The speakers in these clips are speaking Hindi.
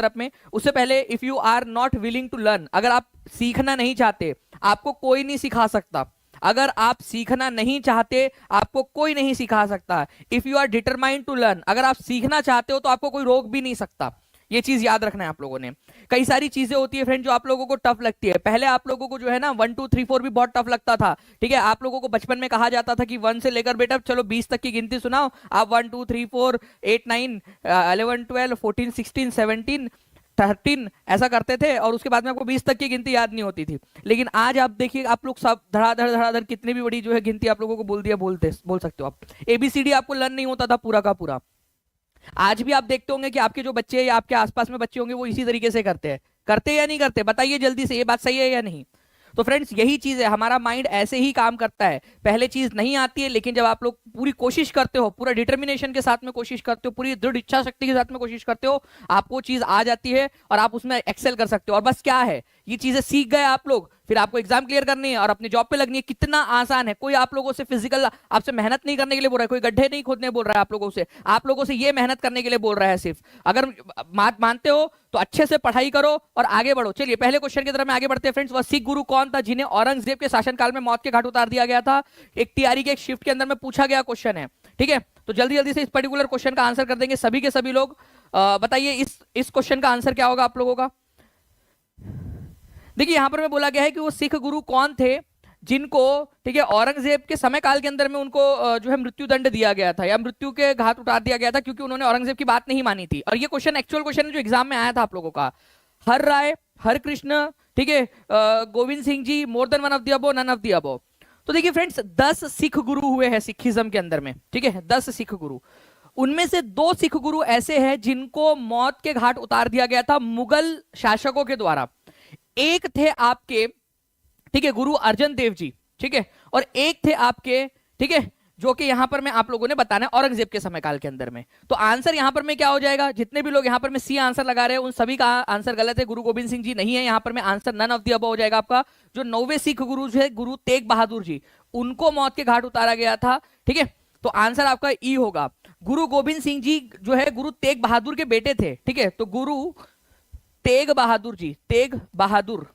तरफ में। उससे पहले if you are not willing to learn, अगर आप सीखना नहीं चाहते, आपको कोई नहीं सिखा सकता। अगर आप सीखना नहीं चाहते, आपको कोई नहीं सिखा सकता। If you are determined to learn, अगर आप सीखना चाहते हो तो आपको कोई रोक भी नहीं सकता। ये चीज याद रखना है आप लोगों ने। कई सारी चीजें होती है फ्रेंड जो आप लोगों को टफ लगती है। पहले आप लोगों को जो है ना 1 2 3 4 भी बहुत टफ लगता था, ठीक है। आप लोगों को बचपन में कहा जाता था कि 1 से लेकर बेटा चलो 20 तक की गिनती सुनाओ, आप 1 2 3 4 8 9 11 12 14 16 17 13 ऐसा करते थे, और उसके बाद में आपको 20 तक की गिनती याद नहीं होती थी। लेकिन आज आप देखिए, आप लोग सब धड़ाधड़ धड़ाधड़ कितनी भी बड़ी जो है गिनती आप लोगों को बोल सकते हो आप। एबीसीडी आपको लर्न नहीं होता था पूरा का पूरा। आज भी आप देखते होंगे कि आपके जो बच्चे या आपके आसपास में बच्चे होंगे वो इसी तरीके से करते हैं या नहीं करते? बताइए जल्दी से, ये बात सही है या नहीं? तो फ्रेंड्स यही चीज है, हमारा माइंड ऐसे ही काम करता है। पहले चीज नहीं आती है, लेकिन जब आप लोग पूरी कोशिश करते हो, पूरा डिटर्मिनेशन के साथ में कोशिश करते हो, पूरी दृढ़ इच्छा शक्ति के साथ में कोशिश करते हो, आपको चीज आ जाती है और आप उसमें एक्सेल कर सकते हो। और बस क्या है, ये चीजें सीख गए आप लोग, फिर आपको एग्जाम क्लियर करनी है और अपनी जॉब पे लगनी है। कितना आसान है। कोई आप लोगों से फिजिकल आपसे मेहनत नहीं करने के लिए बोल रहा है, कोई गड्ढे नहीं खोदने बोल रहा है आप लोगों से ये मेहनत करने के लिए बोल रहा है सिर्फ। अगर मानते हो तो अच्छे से पढ़ाई करो और आगे बढ़ो। चलिए पहले क्वेश्चन की तरफ में आगे बढ़ते हैं फ्रेंड्स। वह सिख गुरु कौन था जिन्हें औरंगजेब के शासनकाल में मौत के घाट उतार दिया गया था? एक टीआरई के एक शिफ्ट के अंदर में पूछा गया क्वेश्चन है, ठीक है। तो जल्दी जल्दी से इस पर्टिकुलर क्वेश्चन का आंसर कर देंगे सभी के सभी लोग। बताइए इस क्वेश्चन का आंसर क्या होगा आप लोगों का? देखिए यहां पर में बोला गया है कि वो सिख गुरु कौन थे जिनको, ठीक है, औरंगजेब के समय काल के अंदर में उनको जो है मृत्यु दंड दिया गया था या मृत्यु के घाट उतार दिया गया था, क्योंकि उन्होंने औरंगजेब की बात नहीं मानी थी। और ये क्वेश्चन एक्चुअल क्वेश्चन है जो एग्जाम में आया था आप लोगों का। हर राय, हर कृष्ण, ठीक है, Govind Singh ji, more than one of the above, none of the above. तो देखिए फ्रेंड्स 10 सिख गुरु हुए हैं सिखिज्म के अंदर में, ठीक है, 10 सिख गुरु। उनमें से 2 सिख गुरु ऐसे हैं जिनको मौत के घाट उतार दिया गया था मुगल शासकों के द्वारा। एक थे आपके, ठीक है, गुरु अर्जन देव जी, ठीक है, और एक थे आपके, ठीक है, जो कि यहां पर मैं आप लोगों ने बताना है औरंगजेब के समय काल के अंदर में। तो आंसर यहां पर में क्या हो जाएगा? जितने भी लोग यहां पर में सी आंसर लगा रहे हैं उन सभी का आंसर गलत है। गुरु गोविंद सिंह जी नहीं है यहां पर में, answer none of the above हो जाएगा आपका। जो 9वें सिख गुरु है गुरु तेग बहादुर जी, उनको मौत के घाट उतारा गया था, ठीक है। तो आंसर आपका ई होगा। गुरु गोविंद सिंह जी जो है गुरु तेग बहादुर के बेटे थे, ठीक है। तो गुरु तेग बहादुर जी, तेग बहादुर,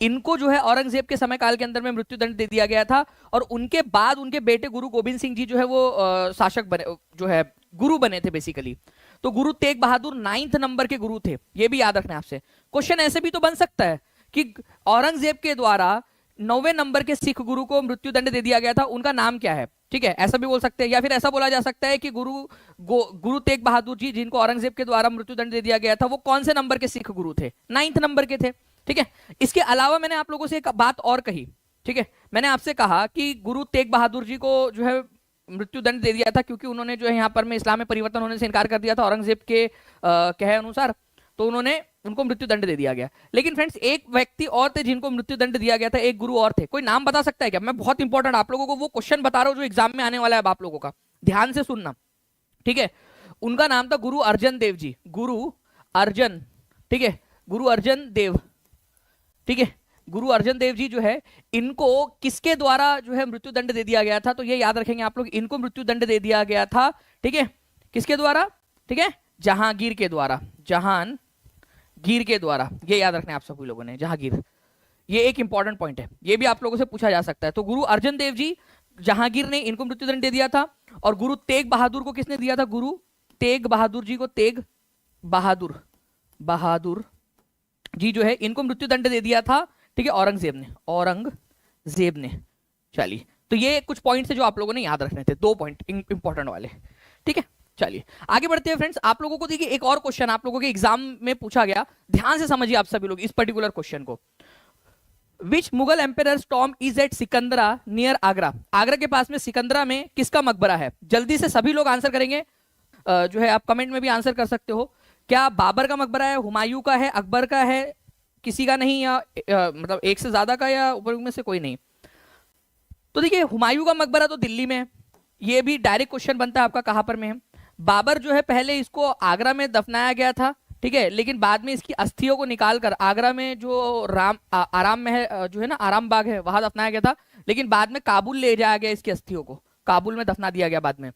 इनको जो है औरंगजेब के समय काल के अंदर में मृत्यु दंड दे दिया गया था। और उनके बाद उनके बेटे गुरु गोविंद सिंह जी जो है वो शासक बने, जो है गुरु बने थे बेसिकली। तो गुरु तेग बहादुर 9th नंबर के गुरु थे, ये भी याद रखना है आपसे। क्वेश्चन ऐसे भी तो बन सकता है कि औरंगजेब के द्वारा 9वें नंबर के सिख गुरु को मृत्यु दंड दे दिया गया था, उनका नाम क्या है, ठीक है, ऐसा भी बोल सकते हैं। या फिर ऐसा बोला जा सकता है कि गुरु तेग बहादुर जी जिनको औरंगजेब के द्वारा मृत्यु दंड दे दिया गया था वो कौन से नंबर के सिख गुरु थे? 9th नंबर के थे, ठीक है। इसके अलावा मैंने आप लोगों से एक बात और कही, ठीक है, मैंने आपसे कहा कि गुरु तेग बहादुर जी को जो है मृत्यु दंड दे दिया था क्योंकि उन्होंने जो है यहाँ पर में इस्लाम में परिवर्तन होने से इनकार कर दिया था औरंगजेब के कहे अनुसार, तो उन्होंने उनको मृत्यु दंड दे दिया गया। लेकिन फ्रेंड्स एक व्यक्ति और थे जिनको मृत्यु दंड दिया गया था, एक गुरु और थे, कोई नाम बता सकता है क्या? मैं बहुत इंपॉर्टेंट आप लोगों को वो क्वेश्चन बता रहा हूं जो एग्जाम में आने वाला है, आप लोगों का ध्यान से सुनना, ठीक है। उनका नाम था गुरु अर्जन देव जी, गुरु अर्जन, ठीक है, गुरु अर्जन देव, ठीक है। गुरु अर्जन देव जी जो है इनको किसके द्वारा जो है मृत्यु दंड दे दिया गया था? तो ये याद रखेंगे आप लोग, इनको मृत्यु दंड दे दिया गया था, ठीक है, किसके द्वारा? ठीक है, जहांगीर के द्वारा, जहांगीर के द्वारा, ये याद रखना है आप सभी लोगों ने, जहांगीर। ये एक इंपॉर्टेंट पॉइंट है, ये भी आप लोगों से पूछा जा सकता है। तो गुरु अर्जन देव जी, जहांगीर ने इनको मृत्यु दंड दे दिया था। और गुरु तेग बहादुर को किसने दिया था? गुरु तेग बहादुर जी को, तेग बहादुर जी जो है इनको मृत्यु दंड दे दिया था, ठीक है, औरंगजेब ने। चलिए तो ये कुछ पॉइंट्स है जो आप लोगों ने याद रखने थे, 2 पॉइंट इंपॉर्टेंट वाले, ठीक है। चलिए आगे बढ़ते हैं फ्रेंड्स। आप लोगों को देखिए एक और क्वेश्चन आप लोगों के एग्जाम में पूछा गया, ध्यान से समझिए आप सभी लोग इस पर्टिकुलर क्वेश्चन को। Which Mughal emperor's tomb is at Sikandra near Agra? Agra के पास में सिकंदरा में किसका मकबरा है? जल्दी से सभी लोग आंसर करेंगे, जो है आप कमेंट में भी आंसर कर सकते हो। क्या बाबर का मकबरा है, हुमायूं का है, अकबर का है, किसी का नहीं, या मतलब एक से ज्यादा का, या ऊपर में से कोई नहीं? तो देखिए हुमायूं का मकबरा तो दिल्ली में है, ये भी डायरेक्ट क्वेश्चन बनता है आपका कहां पर में है। बाबर जो है पहले इसको आगरा में दफनाया गया था, ठीक है, लेकिन बाद में इसकी अस्थियों को निकालकर आगरा में जो आराम महल जो है ना, आराम बाग है, वहां दफनाया गया था। लेकिन बाद में काबुल ले जाया गया, इसकी अस्थियों को काबुल में दफना दिया गया बाद में।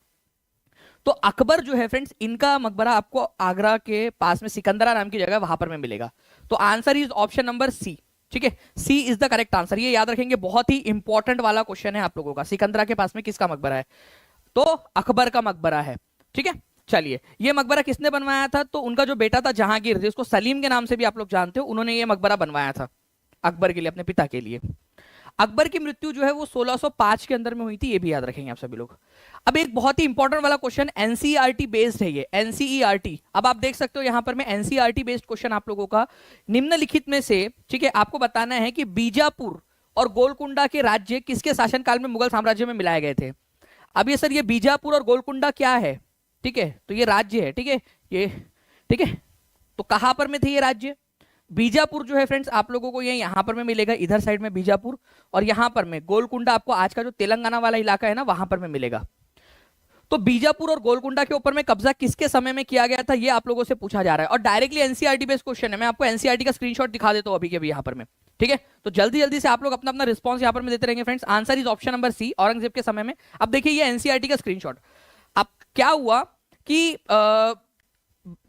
तो अकबर जो है फ्रेंड्स, इनका मकबरा आपको आगरा के पास में सिकंदरा नाम की जगह वहां पर में मिलेगा। तो answer is option number C. ठीक है, C is the correct answer. ये याद रखेंगे, बहुत ही इंपॉर्टेंट वाला क्वेश्चन है आप लोगों का। सिकंदरा के पास में किसका मकबरा है? तो अकबर का मकबरा है। ठीक है, चलिए, ये मकबरा किसने बनवाया था? तो उनका जो बेटा था जहांगीर, जिसको सलीम के नाम से भी आप लोग जानते हो, उन्होंने ये मकबरा बनवाया था अकबर के लिए, अपने पिता के लिए। अकबर की मृत्यु जो है वो 1605 के अंदर में हुई थी, ये भी याद रखेंगे आप सभी लोग। अब एक बहुत ही इंपॉर्टेंट वाला क्वेश्चन, एनसीईआरटी बेस्ड है ये, एनसीईआरटी। अब आप देख सकते हो यहां पर मैं एनसीईआरटी बेस्ड क्वेश्चन आप लोगों का, निम्नलिखित में से, ठीक है, आपको बताना है कि बीजापुर और गोलकुंडा के राज्य किसके शासनकाल में मुगल साम्राज्य में मिलाए गए थे। अब ये सर, ये बीजापुर और गोलकुंडा क्या है? ठीक है, तो ये राज्य है। ठीक है, ये ठीक है, तो कहां पर में थे ये राज्य? बीजापुर जो है फ्रेंड्स आप लोगों को ये यहां पर में मिलेगा, इधर साइड में बीजापुर, और यहां पर में गोलकुंडा आपको आज का जो तेलंगाना वाला इलाका है ना, वहां पर में मिलेगा। तो बीजापुर और गोलकुंडा के ऊपर में कब्जा किसके समय में किया गया था, ये आप लोगों से पूछा जा रहा है, और डायरेक्टली एनसीईआरटी बेस्ड क्वेश्चन है। मैं आपको एनसीईआरटी का स्क्रीनशॉट दिखा देता हूं अभी के अभी यहां पर में। ठीक है, तो जल्दी जल्दी से आप लोग अपना अपना रिस्पॉन्स यहां पर में देते रहेंगे friends. Answer is option number C, Aurangzeb के समय में। अब देखिए ये एनसीईआरटी का स्क्रीनशॉट। अब क्या हुआ कि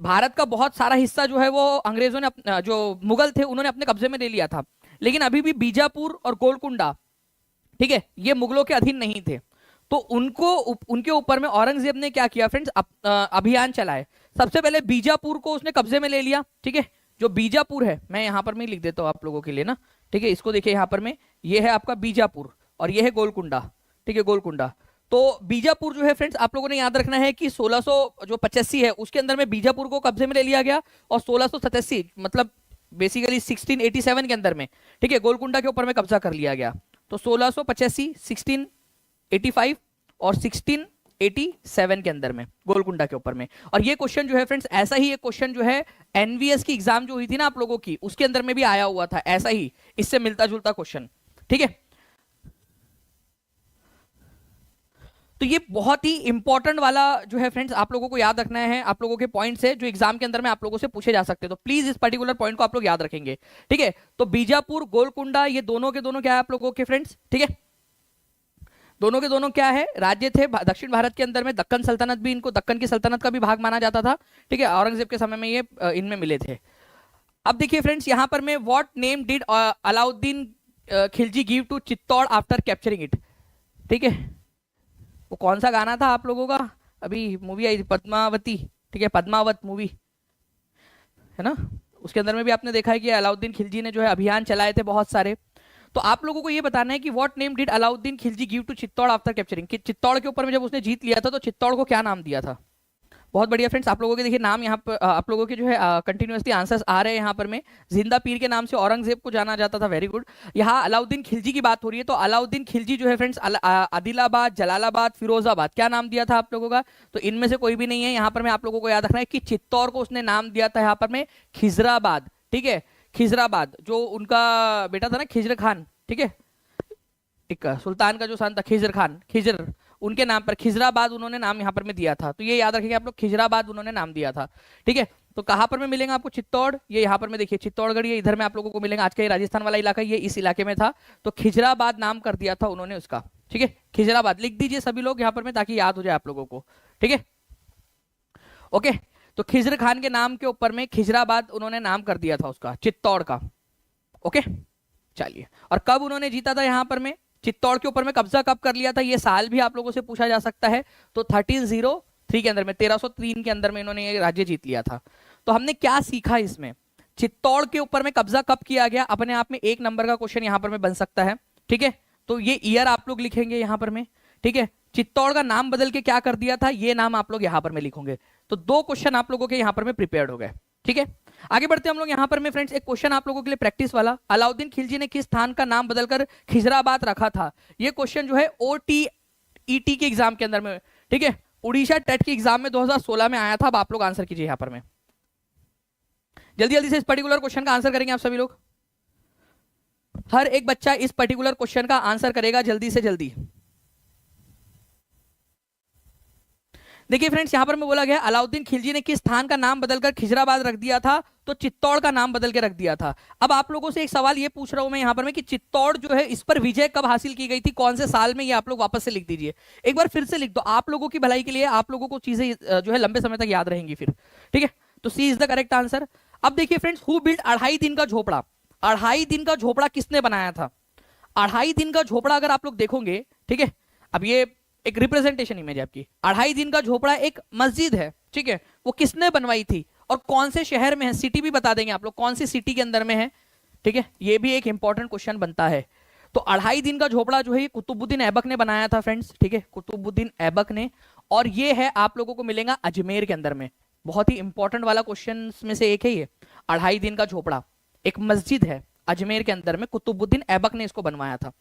भारत का बहुत सारा हिस्सा जो है वो अंग्रेजों ने, जो मुगल थे उन्होंने अपने कब्जे में ले लिया था, लेकिन अभी भी बीजापुर और गोलकुंडा, ठीक है, ये मुगलों के अधीन नहीं थे। तो उनके ऊपर में औरंगजेब ने क्या किया फ्रेंड्स, अभियान चलाए। सबसे पहले बीजापुर को उसने कब्जे में ले लिया। ठीक है, जो बीजापुर है, मैं यहां पर में लिख देता हूं आप लोगों के लिए ना। ठीक है, इसको देखिए यहां पर में, ये है आपका बीजापुर और ये है गोलकुंडा। ठीक है, गोलकुंडा। तो बीजापुर जो है फ्रेंड्स आप लोगों ने याद रखना है कि 1685 है उसके अंदर में बीजापुर को कब्जे में ले लिया गया, और 1687 मतलब बेसिकली 1687 के अंदर में, ठीक है, गोलकुंडा के ऊपर में कब्जा कर लिया गया। तो 1685, 1685 और 1687 के अंदर में गोलकुंडा के ऊपर में। और ये क्वेश्चन जो है फ्रेंड्स, ऐसा ही एक क्वेश्चन जो है एनवीएस की एग्जाम जो हुई थी ना आप लोगों की, उसके अंदर में भी आया हुआ था, ऐसा ही इससे मिलता जुलता क्वेश्चन। ठीक है, तो ये बहुत ही इंपॉर्टेंट वाला जो है फ्रेंड्स आप लोगों को याद रखना है, आप लोगों के पॉइंट्स है जो एग्जाम के अंदर में आप लोगों से पूछे जा सकते हैं। तो प्लीज इस पर्टिकुलर पॉइंट को आप लोग याद रखेंगे। ठीक है, तो बीजापुर गोलकुंडा ये दोनों के दोनों क्या है आप लोगों के फ्रेंड्स? ठीक है, दोनों के दोनों क्या है, राज्य थे। दक्षिण भारत के अंदर में दक्कन सल्तनत भी, इनको दक्कन की सल्तनत का भी भाग माना जाता था। ठीक है, औरंगजेब के समय में ये इनमें मिले थे। अब देखिए फ्रेंड्स यहां पर में, what name did Alauddin Khilji give to Chittor after capturing it? ठीक है, वो कौन सा गाना था आप लोगों का, अभी मूवी आई थी पद्मावती, ठीक है, पद्मावत मूवी है ना, उसके अंदर में भी आपने देखा है कि अलाउद्दीन खिलजी ने जो है अभियान चलाए थे बहुत सारे। तो आप लोगों को ये बताना है कि what name did Alauddin Khilji give to Chittor after capturing, कि चित्तौड़ के ऊपर में जब उसने जीत लिया था तो चित्तौड़ को क्या नाम दिया था? बहुत बढ़िया फ्रेंड्स, आप लोगों के देखिए नाम यहाँ पर आप लोगों के जो है कंटिन्यूअसली आंसर्स आ रहे हैं यहाँ पर में। जिंदा पीर के नाम से औरंगजेब को जाना जाता था, वेरी गुड। यहाँ अलाउद्दीन खिलजी की बात हो रही है, तो अलाउद्दीन खिलजी जो है फ्रेंड्स आदिलाबाद, जलालाबाद, फिरोजाबाद, क्या नाम दिया था आप लोगों का? तो इनमें से कोई भी नहीं है। यहाँ पर में आप लोगों को याद रखना है कि चित्तौड़ को उसने नाम दिया था यहाँ पर में खिजराबाद। ठीक है, खिजराबाद, जो उनका बेटा था ना खिजर खान, ठीक है, एक सुल्तान का जो सन था खिजर खान, खिजर, उनके नाम पर खिजराबाद उन्होंने नाम यहाँ पर में दिया था। तो ये याद रखेंगे आप लोग, खिजराबाद उन्होंने नाम दिया था। ठीक है, तो कहां पर में मिलेगा आपको चित्तौड़? ये यहाँ पर में देखिए चित्तौड़गढ़, ये इधर में आप लोगों को मिलेगा। आज का ये राजस्थान वाला इलाका ये इस इलाके में था, तो खिजराबाद नाम कर दिया था उन्होंने उसका। ठीक है, खिजराबाद लिख दीजिए सभी लोग यहाँ पर में, ताकि याद हो जाए आप लोगों को। ठीक है, ओके, तो खिजर खान के नाम के ऊपर में खिजराबाद उन्होंने नाम कर दिया था उसका, चित्तौड़ का। ओके, चलिए, और कब उन्होंने जीता था यहाँ पर में, चित्तौड़ के ऊपर में कब्जा कब कर लिया था, ये साल भी आप लोगों से पूछा जा सकता है। तो 1303 के अंदर में, 1303 के अंदर में इन्होंने ये राज्य जीत लिया था। तो हमने क्या सीखा इसमें, चित्तौड़ के ऊपर में कब्जा कब किया गया, अपने आप में एक नंबर का क्वेश्चन यहाँ पर में बन सकता है। ठीक है, तो ये ईयर आप लोग लिखेंगे यहाँ पर में। ठीक है, चित्तौड़ का नाम बदल के क्या कर दिया था, ये नाम आप लोग यहाँ पर में लिखोगे। तो 2 क्वेश्चन आप लोगों के यहाँ पर में प्रिपेयर्ड हो गए। ठीक है, आगे बढ़ते हम लोग यहाँ पर में फ्रेंड्स, एक क्वेश्चन आप लोगों के लिए प्रैक्टिस वाला, अलाउद्दीन खिलजी ने किस स्थान का नाम बदलकर खिजराबाद रखा था? ये क्वेश्चन जो है OTET के एग्जाम के अंदर में, ठीक है, उड़ीसा टेट के एग्जाम में 2016 में आया था। अब आप लोग आंसर कीजिए यहाँ पर में, जल्दी जल्दी से इस पर्टिकुलर क्वेश्चन का आंसर करेंगे आप सभी लोग। हर एक बच्चा इस पर्टिकुलर क्वेश्चन का आंसर करेगा जल्दी से जल्दी। देखिए फ्रेंड्स, यहां पर मैं बोला गया अलाउद्दीन खिलजी ने किस स्थान का नाम बदलकर खिजराबाद रख दिया था, तो चित्तौड़ का नाम बदल के रख दिया था। अब आप लोगों से एक सवाल ये पूछ रहा हूं मैं यहां पर मैं कि चित्तौड़ जो है इस पर विजय कब हासिल की गई थी, कौन से साल में, ये आप लोग वापस से लिख दीजिए। एक बार फिर से लिख दो, आप लोगों की भलाई के लिए, आप लोगों को चीजें जो है लंबे समय तक याद रहेंगी फिर, ठीक है। तो C is the correct answer. अब देखिए फ्रेंड्स, हु बिल्ड 2.5 दिन का झोपड़ा। 2.5 दिन का झोपड़ा किसने बनाया था? 2.5 दिन का झोपड़ा अगर आप लोग देखोगे, ठीक है, अब ये एक रिप्रेजेंटेशन इमेज है आपकी। 2.5 दिन का झोपड़ा एक मस्जिद है, ठीक है, वो किसने बनवाई थी और कौन से शहर में है, सिटी भी बता देंगे आप लोग कौन सी सिटी के अंदर में है, ठीक है, ये भी एक इंपॉर्टेंट क्वेश्चन बनता है। तो 2.5 दिन का झोपड़ा जो है कुतुबुद्दीन ऐबक ने बनाया था फ्रेंड्स, ठीक है, कुतुबुद्दीन ऐबक ने, और ये है आप लोगों को मिलेगा अजमेर के अंदर में। बहुत ही इंपॉर्टेंट वाला क्वेश्चन में से एक है ये। 2.5 दिन का झोपड़ा एक मस्जिद है अजमेर के अंदर में, कुतुबुद्दीन ऐबक ने इसको बनवाया था।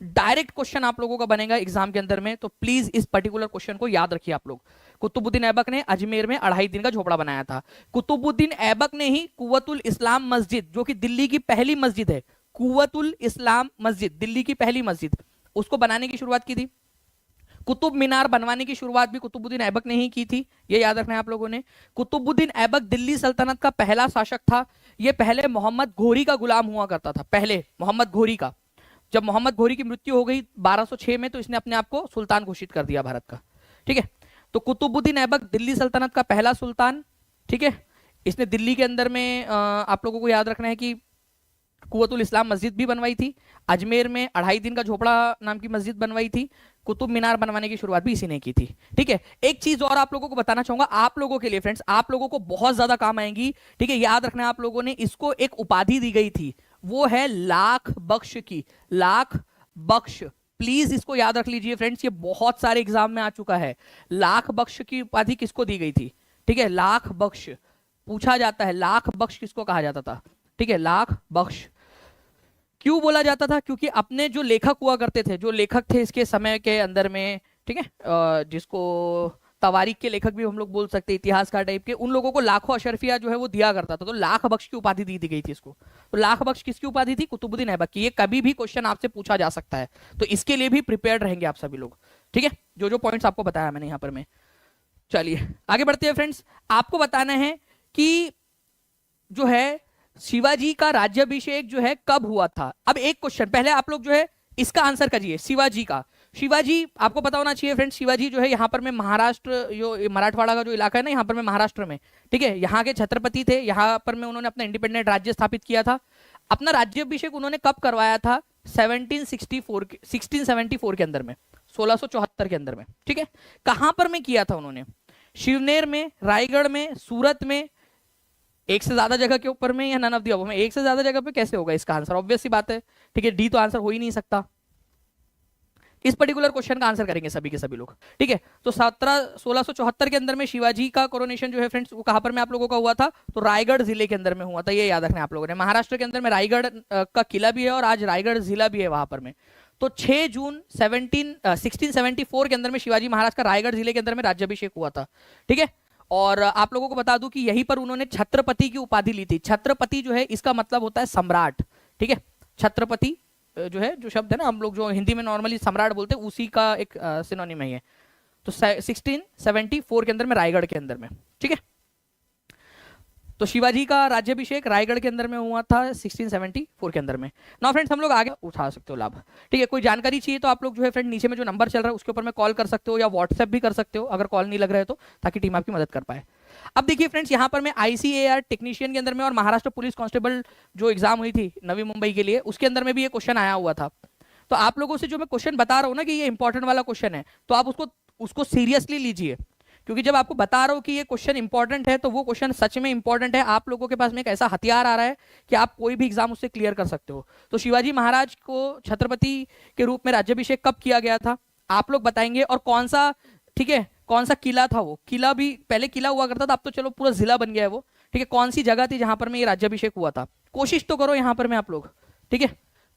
डायरेक्ट क्वेश्चन आप लोगों का बनेगा एग्जाम के अंदर में, तो प्लीज इस पर्टिकुलर क्वेश्चन को याद रखिए आप लोग। कुतुबुद्दीन ऐबक ने अजमेर में 2.5 दिन का झोपड़ा बनाया था। कुतुबुद्दीन ऐबक ने ही कुव्वतुल इस्लाम मस्जिद, जो कि दिल्ली की पहली मस्जिद है, कुव्वतुल इस्लाम मस्जिद दिल्ली की पहली मस्जिद, उसको बनाने की शुरुआत की थी। कुतुब मीनार बनवाने की शुरुआत भी कुतुबुद्दीन ऐबक ने ही की थी, ये याद रखना है आप लोगों ने। कुतुबुद्दीन ऐबक दिल्ली सल्तनत का पहला शासक था। ये पहले मोहम्मद घोरी का गुलाम हुआ करता था, पहले मोहम्मद घोरी का। जब मोहम्मद घोरी की मृत्यु हो गई 1206 में, तो इसने अपने आप को सुल्तान घोषित कर दिया भारत का, ठीक है। तो कुतुबुद्दीन ऐबक दिल्ली सल्तनत का पहला सुल्तान, ठीक है, इसने दिल्ली के अंदर में आप लोगों को याद रखना है कि कुव्वतुल इस्लाम मस्जिद भी बनवाई थी, अजमेर में 2.5 दिन का झोपड़ा नाम की मस्जिद बनवाई थी, कुतुब मीनार बनवाने की शुरुआत भी इसी ने की थी, ठीक है। एक चीज और आप लोगों को बताना चाहूंगा, आप लोगों के लिए फ्रेंड्स, आप लोगों को बहुत ज्यादा काम आएंगी, ठीक है, याद रखना है आप लोगों ने, इसको एक उपाधि दी गई थी, वो है लाख बख्श की, लाख बख्श। प्लीज इसको याद रख लीजिए फ्रेंड्स, ये बहुत सारे एग्जाम में आ चुका है। लाख बख्श की उपाधि किसको दी गई थी, ठीक है, लाख बख्श पूछा जाता है, लाख बख्श किसको कहा जाता था, ठीक है, लाख बख्श क्यों बोला जाता था? क्योंकि अपने जो लेखक हुआ करते थे, जो लेखक थे इसके समय के अंदर में, ठीक है, जिसको तवारीख के लेखक भी हम लोग बोल सकते हैं, इतिहासकार टाइप के, उन लोगों को लाखों अशरफिया जो है वो दिया करता था, तो लाख बख्श की उपाधि दी गई थी इसको। तो लाख बख्श किसकी उपाधि थी? कुतुबुद्दीन ऐबक की। ये कभी भी क्वेश्चन आपसे पूछा जा सकता है, तो इसके लिए भी प्रिपेयर्ड रहेंगे आप सभी लोग, ठीक है, जो जो पॉइंट्स आपको बताया मैंने यहाँ पर में। चलिए आगे बढ़ते हैं फ्रेंड्स, आपको बताना है कि जो है शिवाजी का राज्याभिषेक जो है कब हुआ था। अब एक क्वेश्चन पहले आप लोग जो है इसका आंसर करिए, शिवाजी का। शिवाजी आपको पता होना चाहिए फ्रेंड्स, शिवाजी जो है यहाँ पर में महाराष्ट्र, जो मराठवाड़ा का जो इलाका है ना, यहाँ पर में महाराष्ट्र में, ठीक है, यहाँ के छत्रपति थे, यहाँ पर में उन्होंने अपना इंडिपेंडेंट राज्य स्थापित किया था। अपना राज्याभिषेक उन्होंने कब करवाया था? 1674 के अंदर में, 1674 के अंदर में, ठीक है। कहां पर में किया था उन्होंने? शिवनेर में, रायगढ़ में, सूरत में, एक से ज्यादा जगह के ऊपर में, या नन ऑफ द अबव में? एक से ज्यादा जगह पे कैसे होगा इसका आंसर? ऑब्वियस सी बात है, ठीक है, डी तो आंसर हो ही नहीं सकता। इस पर्टिकुलर क्वेश्चन का आंसर करेंगे सभी के सभी लोग, ठीक है। तो 1674 के अंदर में शिवाजी का कोरोनेशन जो है फ्रेंड्स, वो कहां पर में आप लोगों का हुआ था? तो रायगढ़ जिले के अंदर में हुआ था, ये याद रखना है आप लोगों ने। महाराष्ट्र के अंदर में रायगढ़ का किला भी है और आज रायगढ़ जिला भी है वहां पर में। तो 6 जून 1674 के अंदर में शिवाजी महाराज का रायगढ़ जिले के अंदर में राज्याभिषेक हुआ था, ठीक है। और आप लोगों को बता दूं कि यहीं पर उन्होंने छत्रपति की उपाधि ली थी। छत्रपति जो है इसका मतलब होता है सम्राट, ठीक है। छत्रपति जो है, जो शब्द है ना, हम लोग जो हिंदी में नॉर्मली सम्राट बोलते हैं, उसी का एक सिनोनिम है ये। तो 1674 के अंदर में रायगढ़ के अंदर में, ठीक है। तो शिवाजी का राज्याभिषेक रायगढ़ के अंदर में हुआ था 1674 के अंदर में। नाउ फ्रेंड्स, हम लोग आगे उठा सकते हो लाभ, ठीक है। कोई जानकारी चाहिए तो आप लोग जो है फ्रेंड नीचे में जो नंबर चल रहा है उसके ऊपर में कॉल कर सकते हो, या व्हाट्सएप भी कर सकते हो अगर कॉल नहीं लग रहा है तो, ताकि टीम आपकी मदद कर पाए। अब देखिए फ्रेंड्स, यहाँ पर मैं ICAR टेक्नीशियन के अंदर में और महाराष्ट्र पुलिस कांस्टेबल जो एग्जाम हुई थी नवी मुंबई के लिए, उसके अंदर में भी ये क्वेश्चन आया हुआ था। तो आप लोगों से जो मैं क्वेश्चन बता रहा हूँ ना कि ये इंपॉर्टेंट वाला क्वेश्चन है, तो आप उसको सीरियसली लीजिए, क्योंकि जब आपको बता रहा हूं कि ये क्वेश्चन इंपॉर्टेंट है, तो वो क्वेश्चन सच में इंपॉर्टेंट है। आप लोगों के पास में एक ऐसा हथियार आ रहा है कि आप कोई भी एग्जाम उससे क्लियर कर सकते हो। तो शिवाजी महाराज को छत्रपति के रूप में राज्याभिषेक कब किया गया था आप लोग बताएंगे, और कौन सा, ठीक है, कौन सा किला था वो? किला भी पहले किला हुआ करता था, अब तो चलो पूरा जिला बन गया है वो, ठीक है। कौन सी जगह थी जहां पर में ये राज्याभिषेक हुआ था? कोशिश तो करो यहाँ पर में आप लोग, ठीक है,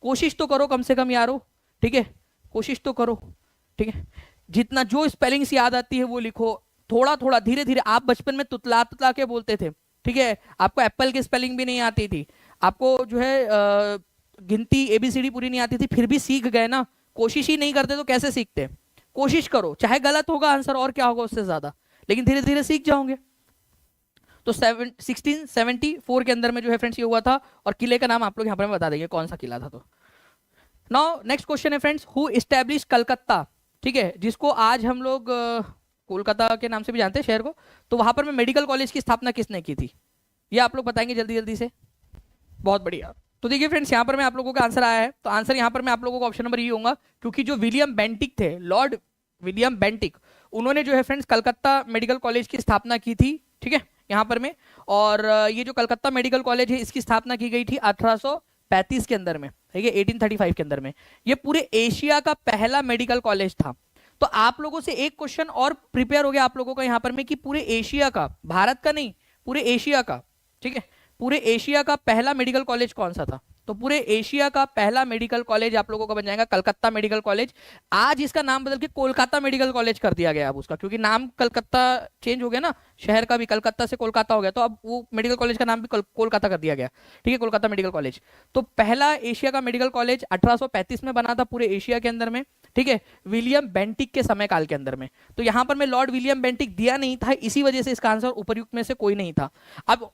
कोशिश तो करो कम से कम यारो, ठीक है, कोशिश तो करो, ठीक है। जितना जो स्पेलिंग्स याद आती है वो लिखो, थोड़ा थोड़ा धीरे धीरे। आप बचपन में तुतला तुतला के बोलते थे, ठीक है, आपको एप्पल की स्पेलिंग भी नहीं आती थी, आपको जो है गिनती ABCD पूरी नहीं आती थी, फिर भी सीख गए ना। कोशिश ही नहीं करते तो कैसे सीखते? कोशिश करो, चाहे गलत होगा आंसर, और क्या होगा उससे ज्यादा, लेकिन धीरे धीरे सीख जाओगे। तो 1674 के अंदर में जो है फ्रेंड्स ये हुआ था, और किले का नाम आप लोग यहाँ पर बता देंगे कौन सा किला था। तो नाउ नेक्स्ट क्वेश्चन है फ्रेंड्स, हु इस्टेब्लिश कलकत्ता, ठीक है, जिसको आज हम लोग कोलकाता के नाम से भी जानते हैं शहर को। तो वहां पर में मेडिकल कॉलेज की स्थापना किसने की थी, ये आप लोग बताएंगे जल्दी जल्दी से। बहुत बढ़िया। तो देखिए फ्रेंड्स यहाँ पर में आप लोगों का आंसर आया है। तो आंसर यहाँ पर मैं आप लोगों को ऑप्शन नंबर ये होगा, क्योंकि जो विलियम बेंटिक थे, लॉर्ड विलियम बेंटिक, उन्होंने जो है फ्रेंड्स कलकत्ता मेडिकल कॉलेज की स्थापना की थी, ठीक है, यहाँ पर में। और ये जो कलकत्ता मेडिकल कॉलेज है इसकी स्थापना की गई थी 1835 के अंदर में, ठीक है, 1835 के अंदर में। ये पूरे एशिया का पहला मेडिकल कॉलेज था। तो आप लोगों से एक क्वेश्चन और प्रिपेयर हो गया आप लोगों का यहाँ पर में, कि पूरे एशिया का, भारत का नहीं, पूरे एशिया का, ठीक है, पूरे एशिया का पहला मेडिकल कॉलेज कौन सा था। तो पूरे एशिया का पहला मेडिकल कॉलेज आप लोगों का बन जाएगा कलकत्ता मेडिकल कॉलेज। आज इसका नाम बदल के कोलकाता मेडिकल कॉलेज कर दिया गया अब उसका, क्योंकि नाम कलकत्ता चेंज हो गया ना, शहर का भी कलकत्ता से कोलकाता हो गया, तो अब वो मेडिकल कॉलेज का नाम भी कोलकाता कर दिया गया, ठीक है, कोलकाता मेडिकल कॉलेज। तो पहला एशिया का मेडिकल कॉलेज 1835 में बना था पूरे एशिया के अंदर में, ठीक है, विलियम बेंटिक के समय काल के अंदर में। तो यहां पर मैं लॉर्ड विलियम बेंटिक दिया नहीं था, इसी वजह से इसका आंसर उपर्युक्त में से कोई नहीं था। अब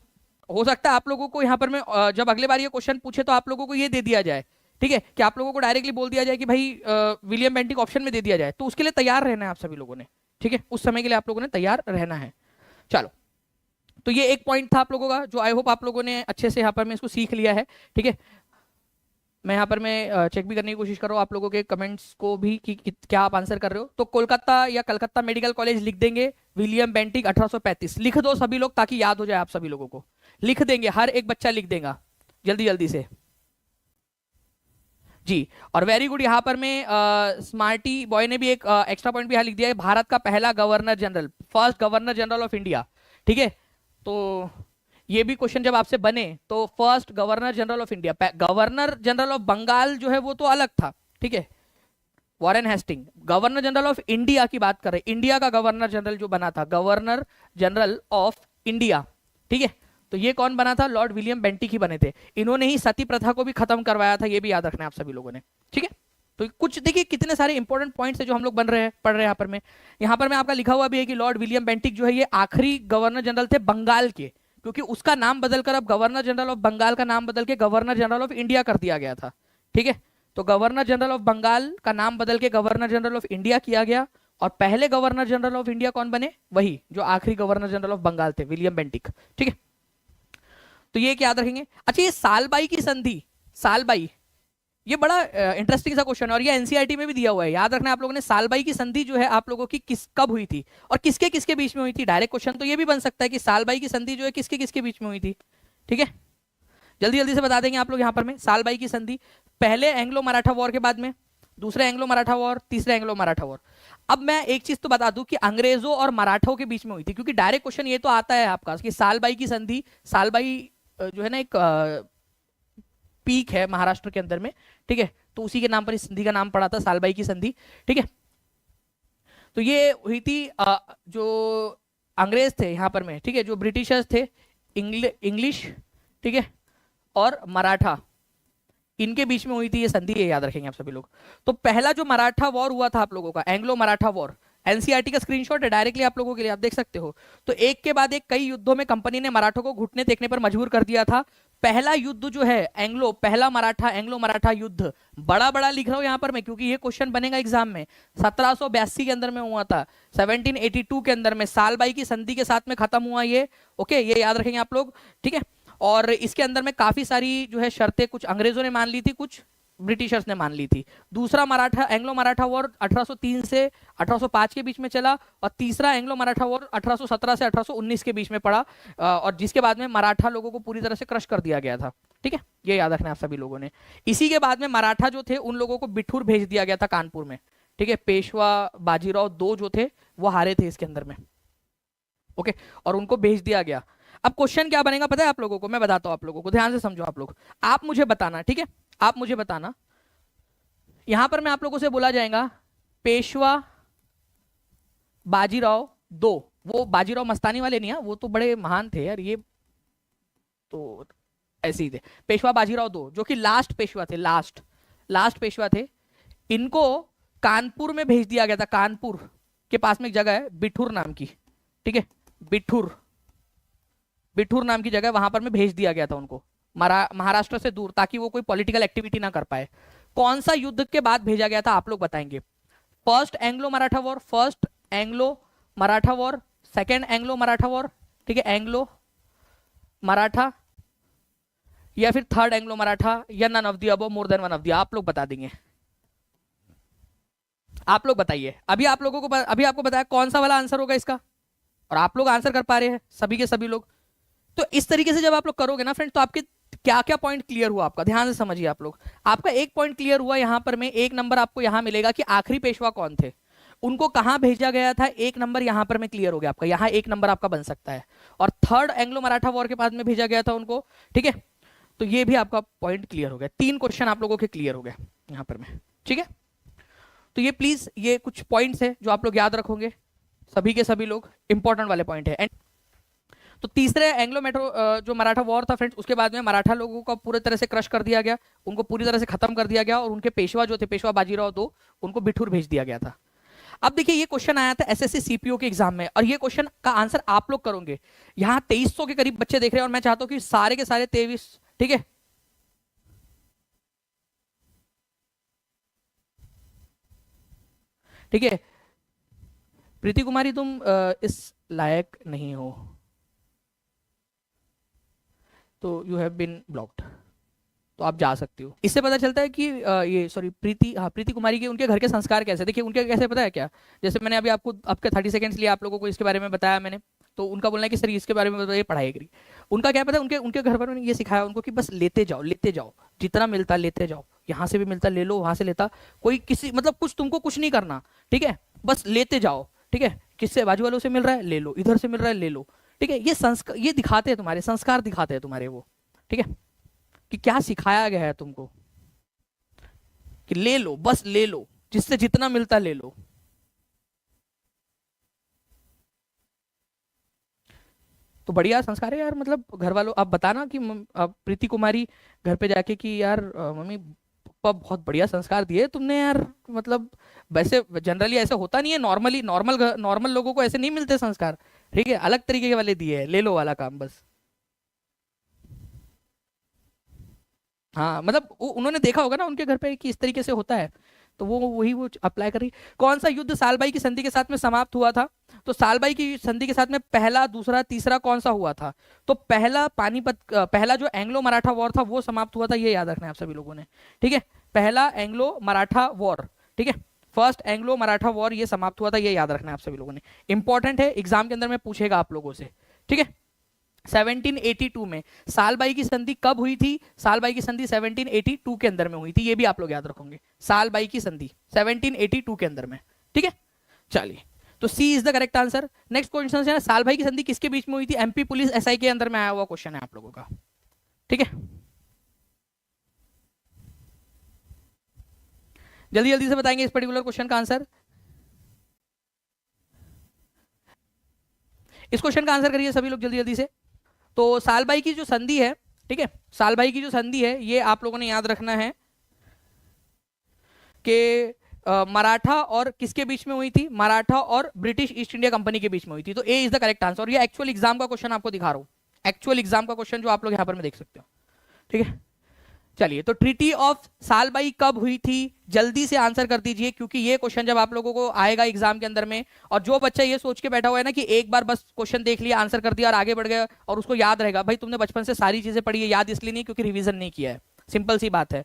हो सकता है आप लोगों को यहाँ पर मैं जब अगले बार ये क्वेश्चन पूछे तो आप लोगों को ये दे दिया जाए, ठीक है, कि आप लोगों को डायरेक्टली बोल दिया जाए कि भाई विलियम बेंटिक ऑप्शन में दे दिया जाए। तो उसके लिए तैयार रहना है आप सभी लोगों ने, ठीक है, उस समय के लिए आप लोगों ने तैयार रहना है। चलो, तो ये एक पॉइंट था आप लोगों का, जो आई होप आप लोगों ने अच्छे से यहाँ पर मैं इसको सीख लिया है, ठीक है। मैं यहाँ पर मैं चेक भी करने की कोशिश कर रहा हूँ आप लोगों के कमेंट्स को भी कि क्या आप आंसर कर रहे हो। तो कोलकाता या कलकत्ता मेडिकल कॉलेज लिख देंगे, विलियम बेंटिक 1835 लिख दो सभी लोग, ताकि याद हो जाए आप सभी लोगों को। लिख देंगे, हर एक बच्चा लिख देगा जल्दी जल्दी से जी। और वेरी गुड, यहाँ पर में स्मार्टी बॉय ने भी एक एक्स्ट्रा पॉइंट भी यहाँ लिख दिया है, भारत का पहला governor general, first governor general of India, ठीक है। तो ये भी क्वेश्चन जब आपसे बने तो first governor general of India, governor general of Bengal जो है वो तो अलग था, ठीक है, Warren Hastings. Governor general of India की बात कर रहे, इंडिया का गवर्नर जनरल जो बना था, गवर्नर जनरल ऑफ इंडिया, ठीक है। तो ये कौन बना था, लॉर्ड विलियम बेंटिक ही बने थे। इन्होंने ही सती प्रथा को भी खत्म करवाया था, ये भी याद रखना है आप सभी लोगों ने, ठीक है। तो कुछ देखिए कितने सारे इंपॉर्टेंट पॉइंट्स है जो हम लोग बन रहे हैं, पढ़ रहे हैं यहाँ पर मैं आपका लिखा हुआ भी है कि लॉर्ड विलियम बेंटिक जो है ये आखिरी गवर्नर जनरल थे बंगाल के, क्योंकि उसका नाम बदलकर अब गवर्नर जनरल ऑफ बंगाल का नाम बदल के गवर्नर जनरल ऑफ इंडिया कर दिया गया था, ठीक है। तो गवर्नर जनरल ऑफ बंगाल का नाम बदल के गवर्नर जनरल ऑफ इंडिया किया गया, और पहले गवर्नर जनरल ऑफ इंडिया कौन बने, वही जो आखिरी गवर्नर जनरल ऑफ बंगाल थे, विलियम बेंटिक, ठीक है। तो ये याद रखेंगे। अच्छा, ये सालबाई की संधि, सालबाई, ये बड़ा इंटरेस्टिंग सा क्वेश्चन है, और ये एनसीईआरटी में भी दिया हुआ है, याद रखना आप लोगों ने। सालबाई की संधि जो है आप लोगों की कब हुई थी और किसके किसके बीच में हुई थी, डायरेक्ट क्वेश्चन तो ये भी बन सकता है कि सालबाई की संधि जो है किसके किसके बीच में हुई थी, ठीक है। जल्दी जल्दी से बता देंगे आप लोग यहाँ पर में। सालबाई की संधि पहले एंग्लो मराठा वॉर के बाद में, दूसरा एंग्लो मराठा वॉर, तीसरा एंग्लो मराठा वॉर। अब मैं एक चीज तो बता दूं कि अंग्रेजों और मराठों के बीच में हुई थी, क्योंकि डायरेक्ट क्वेश्चन ये तो आता है आपका कि सालबाई की संधि, सालबाई जो है ना एक पीक है महाराष्ट्र के अंदर में, ठीक है, तो उसी के नाम पर इस संधि का नाम पड़ा था, सालबाई की संधि, ठीक है। तो ये हुई थी जो अंग्रेज थे यहाँ पर में, ठीक है, जो ब्रिटिशर्स थे, इंग्लिश, ठीक है, और मराठा, इनके बीच में हुई थी ये संधि, ये याद रखेंगे आप सभी लोग। तो पहला जो मराठा वॉर हुआ था आप लोगों का, एंग्लो मराठा वॉर, एनसीईआरटी का स्क्रीनशॉट है डायरेक्टली आप लोगों के लिए, आप देख सकते हो। तो एक के बाद एक कई युद्धों में कंपनी ने मराठों को घुटने टेकने पर मजबूर कर दिया था। पहला युद्ध जो है एंग्लो, पहला मराठा एंग्लो मराठा युद्ध, बड़ा बड़ा लिख रहा हूं यहां पर मैं क्योंकि ये क्वेश्चन बनेगा एग्जाम में, 1782 के अंदर में हुआ था, 1782 के अंदर में सालबाई की संधि के साथ में खत्म हुआ ये, ओके, ये याद रखेंगे आप लोग, ठीक है। और इसके अंदर में काफी सारी जो है शर्तें कुछ अंग्रेजों ने मान ली थी, कुछ ब्रिटिशर्स ने मान ली थी। दूसरा मराठा एंग्लो मराठा वॉर 1803 से 1805 के बीच में चला, और तीसरा एंग्लो मराठा वॉर 1817 से 1819 के बीच में पड़ा, और जिसके बाद में मराठा लोगों को पूरी तरह से क्रश कर दिया गया था, ठीक है, ये याद रखना आप सभी लोगों ने। इसी के बाद में मराठा जो थे उन लोगों को बिठूर भेज दिया गया था कानपुर में, ठीक है, पेशवा बाजीराव दो जो थे वो हारे थे इसके अंदर में, ओके, और उनको भेज दिया गया। अब क्वेश्चन क्या बनेगा पता है आप लोगों को, मैं बताता हूं आप लोगों को, ध्यान से समझो आप लोग, आप मुझे बताना, ठीक है, आप मुझे बताना, यहां पर मैं आप लोगों से बोला जाएगा पेशवा बाजीराव दो, वो बाजीराव मस्तानी वाले नहीं है, वो तो बड़े महान थे यार, ये तो ऐसे ही थे। पेशवा बाजीराव दो जो कि लास्ट पेशवा थे, लास्ट पेशवा थे, इनको कानपुर में भेज दिया गया था, कानपुर के पास में एक जगह है बिठूर नाम की, ठीक है, बिठूर, बिठूर नाम की जगह, वहां पर में भेज दिया गया था उनको महाराष्ट्र से दूर, ताकि वो कोई पॉलिटिकल एक्टिविटी ना कर पाए। कौन सा युद्ध के बाद भेजा गया था, आप लोग बताएंगे? First Anglo Maratha war, first Anglo Maratha war, second Anglo Maratha war, ठीक है, एंग्लो मराठा, या फिर थर्ड एंग्लो मराठा, या none of the above, more than one of the? आप लोग बता देंगे, आप लोग बताइए। अभी आप लोगों को अभी आपको बताया कौन सा वाला आंसर होगा इसका, और आप लोग आंसर कर पा रहे हैं सभी के सभी लोग। तो इस तरीके से जब आप लोग करोगे ना फ्रेंड, तो आपके क्या क्या पॉइंट क्लियर हुआ आपका, ध्यान से समझिए आप लोग। आपका एक पॉइंट क्लियर हुआ, यहां पर में एक नंबर आपको यहां मिलेगा कि आखिरी पेशवा कौन थे, उनको कहां भेजा गया था, एक नंबर यहां पर में क्लियर हो गया आपका, यहां एक नंबर आपका बन सकता है। और थर्ड एंग्लो मराठा वॉर के बाद में भेजा गया था उनको, ठीक है, तो ये भी आपका पॉइंट क्लियर हो गया। 3 क्वेश्चन आप लोगों के क्लियर हो गए यहां पर में, ठीक है। तो ये प्लीज, ये कुछ पॉइंट्स है जो आप लोग याद रखोगे सभी के सभी लोग, इंपॉर्टेंट वाले पॉइंट है। एंड तो तीसरे एंग्लो मेट्रो जो मराठा वॉर था फ्रेंड्स, उसके बाद में मराठा लोगों को पूरी तरह से क्रश कर दिया गया, उनको पूरी तरह से खत्म कर दिया गया, और उनके पेशवा जो थे, पेशवा बाजीराव दो, उनको बिठूर भेज दिया गया था। अब देखिए, ये क्वेश्चन आया था एसएससी सीपीओ के एग्जाम में, और ये क्वेश्चन का आंसर आप लोग करोगे। यहाँ 2300 के करीब बच्चे देख रहे हैं, और मैं चाहता हूँ कि सारे के सारे 23, ठीक है, ठीक है। प्रीति कुमारी, तुम इस लायक नहीं हो, तो यू हैव बीन ब्लॉक्ड, तो आप जा सकती हो। इससे पता चलता है कि ये सॉरी प्रीति, हाँ, प्रीति कुमारी के उनके घर के संस्कार कैसे, देखिए उनके कैसे पता है क्या, जैसे मैंने अभी आपको आपके 30 सेकंड्स लिए आप लोगों को इसके बारे में बताया मैंने, तो उनका बोलना है कि सर इसके बारे में बताइए, पढ़ाई करी। उनका क्या पता है, उनके उनके घर पर ये सिखाया उनको कि बस लेते जाओ, जितना मिलता लेते जाओ, यहाँ से भी मिलता ले लो, वहां से लेता, कोई किसी मतलब कुछ तुमको कुछ नहीं करना, ठीक है, बस लेते जाओ, ठीक है, किससे, बाजू वालों से मिल रहा है ले लो, इधर से मिल रहा है ले लो, ठीक है। ये संस्कार, ये दिखाते हैं तुम्हारे संस्कार, दिखाते हैं तुम्हारे वो, ठीक है, कि क्या सिखाया गया है तुमको, कि ले लो, बस ले लो, जिससे जितना मिलता ले लो। तो बढ़िया संस्कार है यार, मतलब घर वालों, आप बताना कि आप प्रीति कुमारी घर पे जाके कि यार मम्मी पापा बहुत बढ़िया संस्कार दिए तुमने यार, मतलब वैसे जनरली ऐसे होता नहीं है, नॉर्मली नॉर्मल लोगों को ऐसे नहीं मिलते संस्कार, ठीक है, अलग तरीके के वाले दिए हैं, ले लो वाला काम बस। हाँ, मतलब उन्होंने देखा होगा ना उनके घर पे कि इस तरीके से होता है, तो वो अप्लाई करी। कौन सा युद्ध सालबाई की संधि के साथ में समाप्त हुआ था? तो सालबाई की संधि के साथ में पहला, दूसरा, तीसरा कौन सा हुआ था? तो पहला पानीपत, पहला जो एंग्लो मराठा वॉर था वो समाप्त हुआ था, ये याद रखना है आप सभी लोगों ने, ठीक है। पहला एंग्लो मराठा वॉर, ठीक है, फर्स्ट एंग्लो मराठा वॉर ये समाप्त हुआ था, ये याद रखना है आप सभी लोगों ने, इंपॉर्टेंट है, एग्जाम के अंदर में पूछेगा आप लोगों से, ठीक है। 1782 में सालबाई की संधि कब हुई थी? सालबाई की संधि 1782 के अंदर में हुई थी, ये भी आप लोग याद रखोगे, सालबाई की संधि 1782 के अंदर में, ठीक है। चलिए, तो C is the correct answer. Next question है, सालबाई की संधि किसके बीच में हुई थी? एमपी पुलिस एसआई के अंदर में आया हुआ क्वेश्चन है आप लोगों का, ठीक है। जल्दी जल्दी से बताएंगे इस पर्टिकुलर क्वेश्चन का आंसर, इस क्वेश्चन का आंसर करिए सभी लोग जल्दी जल्दी से। तो सालबाई की जो संधि है, ठीक है, सालबाई की जो संधि है ये आप लोगों ने याद रखना है कि मराठा और किसके बीच में हुई थी? मराठा और ब्रिटिश ईस्ट इंडिया कंपनी के बीच में हुई थी। तो ए इज द करेक्ट आंसर, और ये एक्चुअल एग्जाम का क्वेश्चन आपको दिखा रहा हूं, एक्चुअल एग्जाम का क्वेश्चन जो आप लोग यहां पर में देख सकते हो, ठीक है। चलिए, तो ट्रीटी ऑफ सालबाई कब हुई थी? जल्दी से आंसर कर दीजिए, क्योंकि ये क्वेश्चन जब आप लोगों को आएगा एग्जाम के अंदर में, और जो बच्चा ये सोच के बैठा हुआ है ना कि एक बार बस क्वेश्चन देख लिया, आंसर कर दिया और आगे बढ़ गया और उसको याद रहेगा, भाई तुमने बचपन से सारी चीजें पढ़ी है, याद इसलिए नहीं क्योंकि रिवीजन नहीं किया है, सिंपल सी बात है।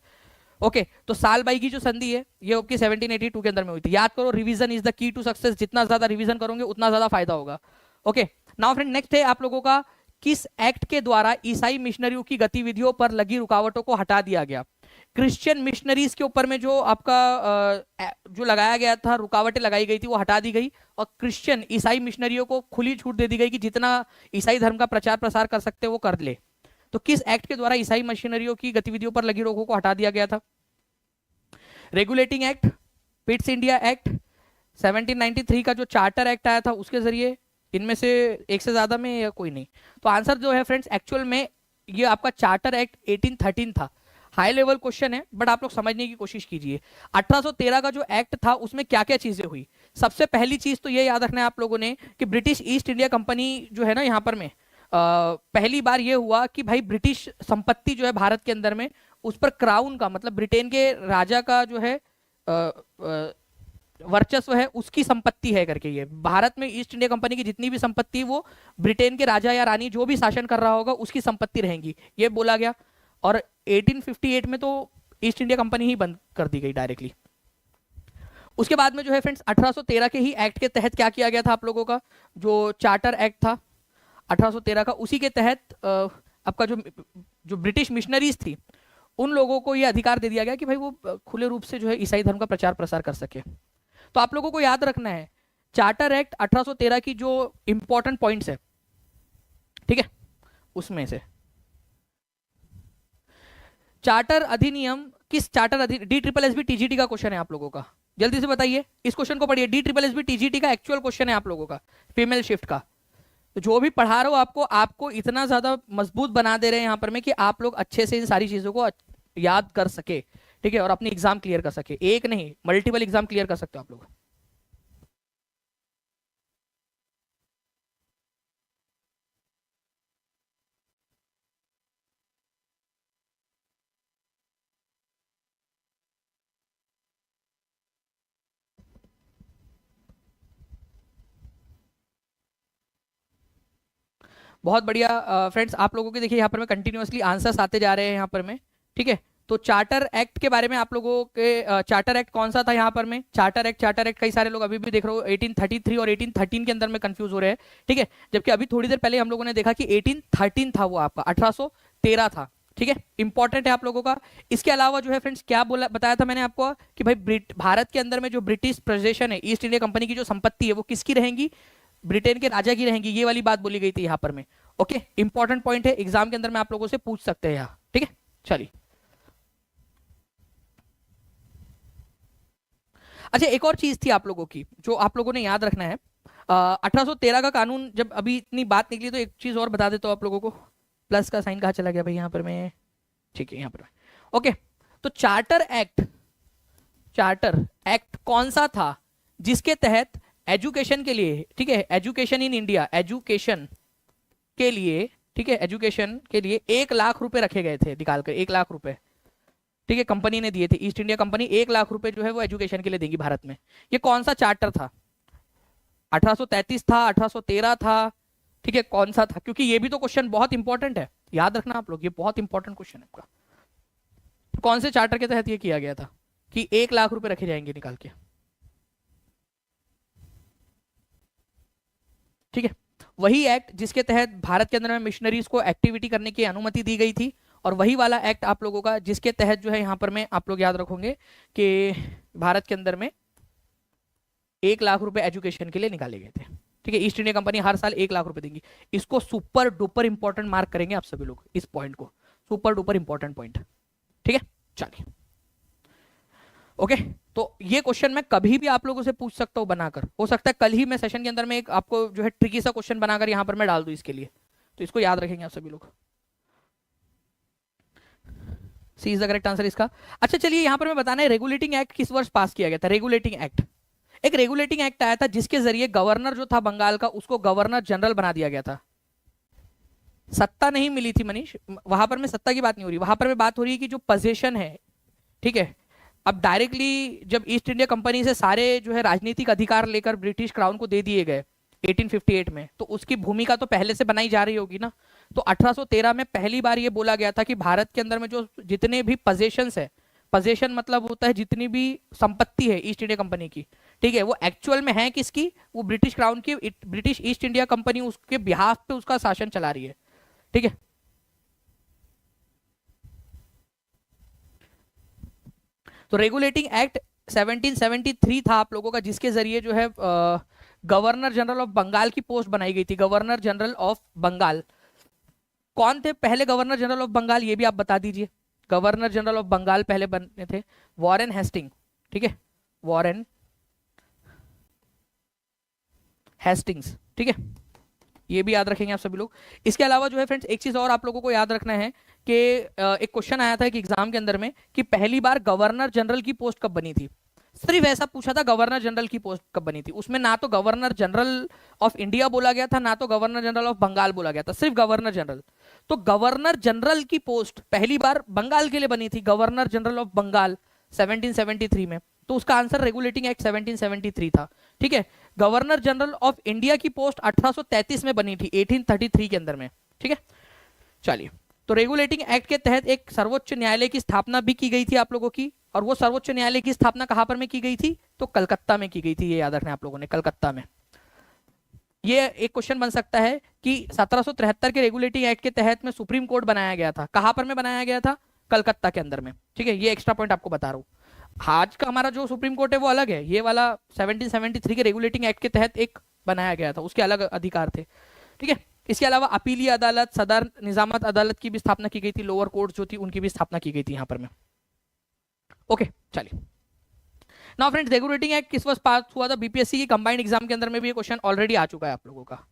ओके, तो सालबाई की जो संधि है ये आपकी 1782 के अंदर में हुई थी। याद करो, revision is the key to success, जितना ज्यादा रिवीजन करोगे उतना ज्यादा फायदा होगा। ओके, नाउ फ्रेंड नेक्स्ट है आप लोगों का, किस एक्ट के द्वारा ईसाई मिशनरियों की गतिविधियों पर लगी रुकावटों को हटा दिया गया? क्रिश्चियन मिशनरीज के ऊपर में जो आपका जो लगाया गया था, रुकावटें लगाई गई थी, वो हटा दी गई, और क्रिश्चियन ईसाई मिशनरियों को खुली छूट दे दी गई कि जितना ईसाई धर्म का प्रचार प्रसार कर सकते वो कर ले। तो किस एक्ट के द्वारा ईसाई मिशनरियों की गतिविधियों पर लगी रोकों को हटा दिया गया था? Regulating act, Pitt's India act, 1793 का जो चार्टर एक्ट आया था उसके जरिए, इनमें से एक से ज्यादा में या कोई नहीं? तो आंसर जो है फ्रेंड्स एक्चुअल में ये आपका चार्टर एक्ट 1813 था। हाई लेवल क्वेश्चन है बट आप लोग समझने की कोशिश कीजिए। 1813 का जो एक्ट था उसमें क्या क्या चीजें हुई। सबसे पहली चीज तो ये याद रखना है आप लोगों ने कि ब्रिटिश ईस्ट इंडिया कंपनी जो है ना यहाँ पर में पहली बार ये हुआ कि भाई ब्रिटिश संपत्ति जो है भारत के अंदर में उस पर क्राउन का मतलब ब्रिटेन के राजा का जो है वर्चस्व है, उसकी संपत्ति है करके। ये भारत में ईस्ट इंडिया कंपनी की जितनी भी संपत्ति वो ब्रिटेन के राजा या रानी जो भी शासन कर रहा होगा उसकी संपत्ति रहेंगी, ये बोला गया। और 1858 में तो ईस्ट इंडिया कंपनी ही बंद कर दी गई डायरेक्टली। उसके बाद में जो है फ्रेंड्स 1813 के ही एक्ट के तहत क्या किया गया था आप लोगों का, जो चार्टर एक्ट था 1813 का, उसी के तहत आपका जो ब्रिटिश मिशनरीज थी उन लोगों को यह अधिकार दे दिया गया कि भाई वो खुले रूप से जो है ईसाई धर्म का प्रचार प्रसार कर सके। तो आप लोगों को याद रखना है चार्टर एक्ट 1813 की जो इंपॉर्टेंट पॉइंट्स है, ठीक है, उसमें से चार्टर अधिनियम किस charter D triple S B TGT का क्वेश्चन है आप लोगों का, जल्दी से बताइए। इस क्वेश्चन को पढ़िए, D triple S B TGT का एक्चुअल क्वेश्चन है आप लोगों का, फीमेल शिफ्ट का। तो जो भी पढ़ा रहा हो आपको इतना ज्यादा मजबूत बना दे रहे हैं यहाँ पर में कि आप लोग अच्छे से इन सारी चीजों को याद कर सके, ठीक है, और अपनी एग्जाम क्लियर कर सके। एक नहीं मल्टीपल एग्जाम क्लियर कर सकते हो आप लोग। बहुत बढ़िया फ्रेंड्स, आप लोगों के देखिए यहाँ पर में कंटिन्यूअसली आंसर्स आते जा रहे हैं यहाँ पर में, ठीक है। तो चार्टर एक्ट के बारे में आप लोगों के चार्टर एक्ट कौन सा था यहाँ पर में, चार्टर एक्ट कई सारे लोग अभी भी देख रहे हो 1833 और 1813 के अंदर में कंफ्यूज हो रहे हैं, ठीक है। जबकि अभी थोड़ी देर पहले हम लोगों ने देखा कि 1813 था, वो आपका 1813 था, ठीक है, इंपॉर्टेंट है आप लोगों का। इसके अलावा जो है फ्रेंड्स क्या बताया था मैंने आपको कि भाई भारत के अंदर में जो ब्रिटिश प्रजेशन है, ईस्ट इंडिया कंपनी की जो संपत्ति है वो किसकी रहेंगी, ब्रिटेन के राजा की रहेंगी, ये वाली बात बोली गई थी यहाँ पर में। ओके, इंपॉर्टेंट पॉइंट है, एग्जाम के अंदर में आप लोगों से पूछ सकते हैं यहाँ, ठीक है। चलिए, अच्छा एक और चीज थी आप लोगों की जो आप लोगों ने याद रखना है। 1813 का कानून, जब अभी इतनी बात निकली तो एक चीज और बता देता हूँ आप लोगों को। प्लस का साइन कहाँ चला गया भाई यहाँ पर में, ठीक है यहाँ पर। ओके, तो चार्टर एक्ट कौन सा था जिसके तहत एजुकेशन के लिए, ठीक है, एजुकेशन इन इंडिया, एजुकेशन के लिए, ठीक है, एजुकेशन के लिए 1 लाख रुपए रखे गए थे, निकालकर 1 लाख रुपए, ठीक है, कंपनी ने दिए थे, ईस्ट इंडिया कंपनी 1 लाख रुपए जो है वो एजुकेशन के लिए देगी भारत में। ये कौन सा चार्टर था, 1833 था, 1813 था, ठीक है, कौन सा था, क्योंकि ये भी तो क्वेश्चन बहुत इंपॉर्टेंट है, याद रखना आप लोग, ये बहुत इंपॉर्टेंट क्वेश्चन है आपका। कौन से चार्टर के तहत ये किया गया था कि 1 लाख रुपए रखे जाएंगे निकाल के, ठीक है, वही एक्ट जिसके तहत भारत के अंदर में मिशनरीज को एक्टिविटी करने की अनुमति दी गई थी, और वही वाला एक्ट आप लोगों का जिसके तहत जो है यहाँ पर में आप लोग याद रखोगे कि भारत के अंदर में 1 लाख रुपए एजुकेशन के लिए निकाले गए थे, ठीक है। ईस्ट इंडिया कंपनी हर साल 1 लाख रुपए देंगी। इसको सुपर डुपर इंपॉर्टेंट मार्क करेंगे आप सभी लोग, इस पॉइंट को सुपर डुपर इंपॉर्टेंट पॉइंट, ठीक है। चलिए, ओके, तो ये क्वेश्चन मैं कभी भी आप लोगों से पूछ सकता हूँ बनाकर, हो सकता है कल ही मैं सेशन के अंदर में एक आपको जो है ट्रिकी सा क्वेश्चन बनाकर यहाँ पर मैं डाल दूं इसके लिए, तो इसको याद रखेंगे आप सभी लोग। सी इज द करेक्ट आंसर इसका। अच्छा चलिए, यहाँ पर मैं बताना है रेगुलेटिंग एक्ट किस वर्ष पास किया गया था। रेगुलेटिंग एक्ट, एक रेगुलेटिंग एक्ट आया था जिसके जरिए गवर्नर जो था बंगाल का उसको गवर्नर जनरल बना दिया गया था। सत्ता नहीं मिली थी मनीष, वहां पर मैं सत्ता की बात नहीं हो रही, वहां पर मैं बात हो रही है कि जो पोजीशन है, ठीक है, अब डायरेक्टली जब ईस्ट इंडिया कंपनी से सारे जो है राजनीतिक अधिकार लेकर ब्रिटिश क्राउन को दे दिए गए 1858 में, तो उसकी भूमिका तो पहले से बनाई जा रही होगी ना। तो 1813 में पहली बार ये बोला गया था कि भारत के अंदर में जो जितने भी पोजेशंस है, पोजेशन मतलब होता है जितनी भी संपत्ति है ईस्ट इंडिया कंपनी की, ठीक है, वो एक्चुअल में है किसकी, वो ब्रिटिश क्राउन की, ब्रिटिश ईस्ट इंडिया कंपनी उसके बिहाफ पे उसका शासन चला रही है, ठीक है। तो रेगुलेटिंग एक्ट 1773 था आप लोगों का, जिसके जरिए जो है गवर्नर जनरल ऑफ बंगाल की पोस्ट बनाई गई थी। गवर्नर जनरल ऑफ बंगाल कौन थे पहले गवर्नर जनरल ऑफ बंगाल, ये भी आप बता दीजिए। गवर्नर जनरल ऑफ बंगाल पहले बने थे वॉरेन हेस्टिंग, ठीक है, वॉरेन हेस्टिंग्स, ठीक है। ये भी याद रखेंगे आप सभी लोग। इसके अलावा जो है फ्रेंड्स एक चीज और आप लोगों को याद रखना है कि एक क्वेश्चन आया था कि एग्जाम के अंदर में कि पहली बार गवर्नर जनरल की पोस्ट कब बनी थी। सिर्फ ऐसा पूछा था गवर्नर जनरल की पोस्ट कब बनी थी, उसमें ना तो गवर्नर जनरल ऑफ इंडिया बोला गया था, ना तो गवर्नर जनरल ऑफ बंगाल बोला गया था, सिर्फ गवर्नर जनरल। तो गवर्नर जनरल की पोस्ट पहली बार बंगाल के लिए बनी थी, गवर्नर जनरल ऑफ बंगाल 1773 में। तो उसका आंसर रेगुलेटिंग एक्ट 1773 था। ठीक है, गवर्नर जनरल ऑफ इंडिया की पोस्ट 1833 में बनी थी, 1833 के अंदर में। ठीक है, चलिए। तो रेगुलेटिंग एक्ट के तहत एक सर्वोच्च न्यायालय की स्थापना भी की गई थी आप लोगों की, और वो सर्वोच्च न्यायालय की स्थापना कहां पर में की गई थी, तो कलकत्ता में की गई थी। ये याद रखना है आप लोगों ने, कलकत्ता में। ये एक क्वेश्चन बन सकता है कि 1773 के रेगुलेटिंग एक्ट के तहत में सुप्रीम कोर्ट बनाया गया था, कहां पर में बनाया गया था, कलकत्ता के अंदर में। ठीक है, ये एक्स्ट्रा पॉइंट आपको बता रहा हूं। आज का हमारा जो सुप्रीम कोर्ट है वो अलग है, ये वाला 1773 के रेगुलेटिंग एक्ट के तहत एक बनाया गया था, उसके अलग अधिकार थे। ठीक है, इसके अलावा अपीलीय अदालत, सदर निजामत अदालत की भी स्थापना की गई थी, लोअर कोर्ट जो थी उनकी भी स्थापना की गई थी यहाँ पर में। ओके, चलिए। नाउ फ्रेंड्स, रेगुलेटिंग एक्ट किस वर्ष पास हुआ था, बीपीएससी की कंबाइंड एग्जाम के अंदर में भी ये क्वेश्चन ऑलरेडी आ चुका है आप लोगों का।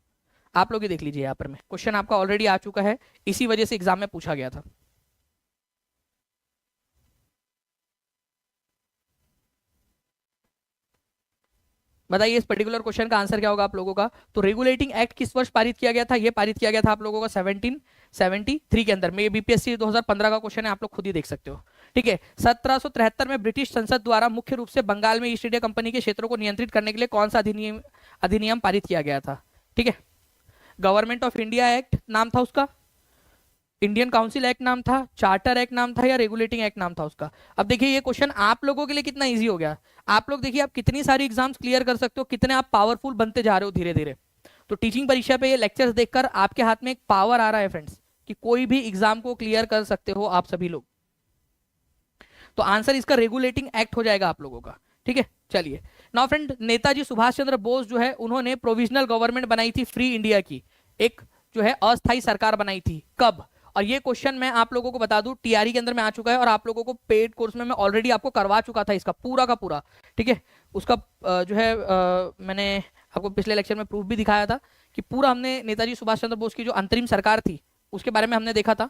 आप लोग ही देख लीजिए यहाँ पर में, क्वेश्चन आपका ऑलरेडी आ चुका है, इसी वजह से एग्जाम में पूछा गया था। बताइए इस पर्टिकुलर क्वेश्चन का आंसर क्या होगा आप लोगों का। तो रेगुलेटिंग एक्ट किस वर्ष पारित किया गया था, ये पारित किया गया था आप लोगों का 1773 के अंदर में। ये बीपीएससी 2015 का क्वेश्चन है, आप लोग खुद ही देख सकते हो। ठीक है, 1773 में ब्रिटिश संसद द्वारा मुख्य रूप से बंगाल में ईस्ट इंडिया कंपनी के क्षेत्रों को नियंत्रित करने के लिए कौन सा अधिनियम पारित किया गया था। ठीक है, गवर्नमेंट ऑफ इंडिया एक्ट नाम था उसका, इंडियन काउंसिल एक्ट नाम था, चार्टर एक्ट नाम था, या रेगुलेटिंग एक्ट नाम था उसका। अब देखिए ये क्वेश्चन आप लोगों के लिए कितना इजी हो गया। आप लोग देखिए आप कितनी सारी एग्जाम्स क्लियर कर सकते हो, कितने आप पावरफुल बनते जा रहे हो धीरे धीरे। तो टीचिंग परीक्षा पे ये लेक्चर्स देखकर आपके हाथ में एक पावर आ रहा है फ्रेंड्स, कि कोई भी एग्जाम को क्लियर कर सकते हो आप सभी लोग। तो आंसर इसका रेगुलेटिंग एक्ट हो जाएगा आप लोगों का। ठीक है, चलिए। नाउ फ्रेंड, नेताजी सुभाष चंद्र बोस जो है उन्होंने प्रोविजनल गवर्नमेंट बनाई थी फ्री इंडिया की, एक जो है अस्थायी सरकार बनाई थी, कब। और ये क्वेश्चन मैं आप लोगों को बता दूं टीआरई के अंदर में आ चुका है, और आप लोगों को पेड कोर्स में मैं ऑलरेडी आपको करवा चुका था इसका पूरा का पूरा। ठीक है, उसका जो है मैंने आपको पिछले लेक्चर में प्रूफ भी दिखाया था कि पूरा हमने नेताजी सुभाष चंद्र बोस की जो अंतरिम सरकार थी उसके बारे में हमने देखा था।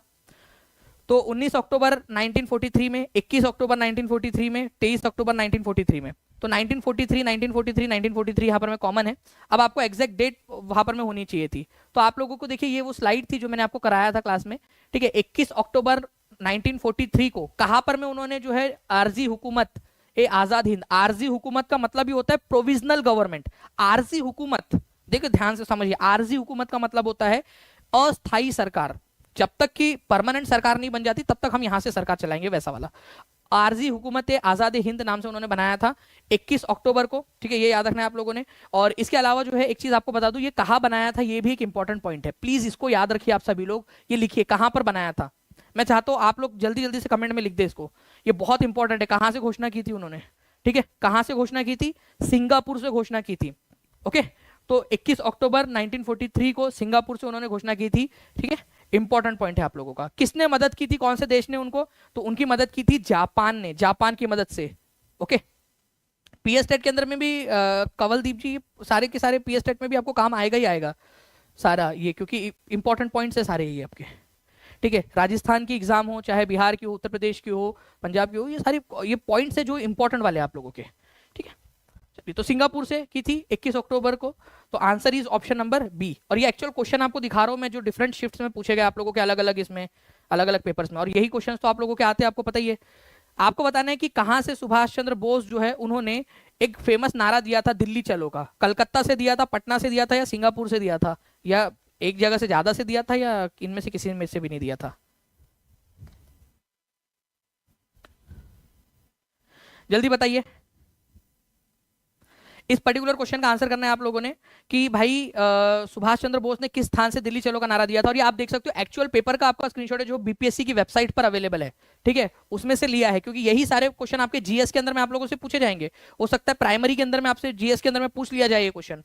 तो 19 अक्टूबर 1943 में, 21 अक्टूबर 1943 में, 23 अक्टूबर 1943 में। तो 1943, 1943, 1943 यहाँ पर में कॉमन है। अब आपको एग्जैक्ट डेट वहां पर में होनी चाहिए थी। तो आप लोगों को देखिए ये वो स्लाइड थी जो मैंने आपको कराया था क्लास में। ठीक है, 21 अक्टूबर 1943 को कहां पर में उन्होंने जो है आरजी हुकूमत ए आजाद हिंद, आरजी हुकूमत का मतलब ही होता है प्रोविजनल गवर्नमेंट। आरजी हुकूमत देखिए ध्यान से समझिए, आरजी हुकूमत का मतलब होता है अस्थायी सरकार। जब तक कि परमानेंट सरकार नहीं बन जाती तब तक हम यहां से सरकार चलाएंगे, वैसा वाला। आरजी हुकूमत आजाद हिंद नाम से उन्होंने बनाया था 21 अक्टूबर को। ठीक है, ये याद रखना है आप लोगों ने। और इसके अलावा जो है एक चीज आपको बता दूं, ये कहां बनाया था, ये भी एक इंपॉर्टेंट पॉइंट है, प्लीज इसको याद रखिए आप सभी लोग। ये लिखिए कहां पर बनाया था, मैं चाहता हूं आप लोग जल्दी जल्दी से कमेंट में लिख दे इसको, ये बहुत इंपॉर्टेंट है। कहां से घोषणा की थी उन्होंने, ठीक है, कहां से घोषणा की थी, सिंगापुर से घोषणा की थी। ओके, तो 21 अक्टूबर 1943 को सिंगापुर से उन्होंने घोषणा की थी। ठीक है, इंपॉर्टेंट पॉइंट है आप लोगों का। किसने मदद की थी, कौन से देश ने उनको, तो उनकी मदद की थी जापान ने, जापान की मदद से। ओके, पीएस टेट के अंदर में भी कंवलदीप जी सारे के सारे पीएस टेट में भी आपको काम आएगा ही आएगा सारा ये, क्योंकि इंपॉर्टेंट पॉइंट्स है सारे ये आपके। ठीक है, राजस्थान की एग्जाम हो, चाहे बिहार की हो, उत्तर प्रदेश की हो, पंजाब की हो, ये सारी ये पॉइंट्स है जो इंपॉर्टेंट वाले आप लोगों के। ठीक है, चलिए। तो सिंगापुर से की थी 21 अक्टूबर को, तो answer is option number B. और ये एक्चुअल क्वेश्चन आपको दिखा रहा हूं मैं, जो डिफरेंट शिफ्ट्स में पूछे गए आप लोगों के अलग अलग इसमें, अलग अलग पेपर्स में। और यही क्वेश्चन तो आप लोगों के आते हैं, आपको पता ही है। आपको बताना है कि कहां से सुभाष चंद्र बोस जो है उन्होंने एक फेमस नारा दिया था दिल्ली चलो का, कलकत्ता से दिया था, पटना से दिया था, या सिंगापुर से दिया था, या एक जगह से ज्यादा से दिया था, या इनमें से किसी में से भी नहीं दिया था। जल्दी बताइए। इस पर्टिकुलर क्वेश्चन का आंसर करना है आप लोगों ने कि भाई सुभाष चंद्र बोस ने किस स्थान से दिल्ली चलो का नारा दिया था। और ये आप देख सकते हो एक्चुअल पेपर का आपका स्क्रीनशॉट है जो बीपीएससी की वेबसाइट पर अवेलेबल है। ठीक है, उसमें से लिया है, क्योंकि यही सारे क्वेश्चन आपके जीएस के अंदर में आप लोगों से पूछे जाएंगे। हो सकता है प्राइमरी के अंदर में आपसे जीएस के अंदर में पूछ लिया जाए ये क्वेश्चन,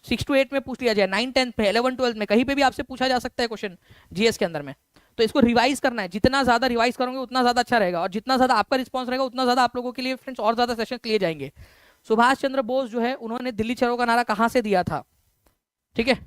6 to 8 में पूछ लिया जाए, 9, 10 में, 11, 12 में, कहीं पे भी आपसे पूछा जा सकता है क्वेश्चन जीएस के अंदर में। तो इसको रिवाइज करना है, जितना ज्यादा रिवाइज करोगे उतना ज्यादा अच्छा रहेगा, और जितना ज्यादा आपका रिस्पॉन्स रहेगा उतना ज्यादा आप लोगों के लिए फ्रेंड्स और ज्यादा सेशन लिए जाएंगे। सुभाष चंद्र बोस जो है उन्होंने दिल्ली चलो का नारा कहां से दिया था, ठीक है,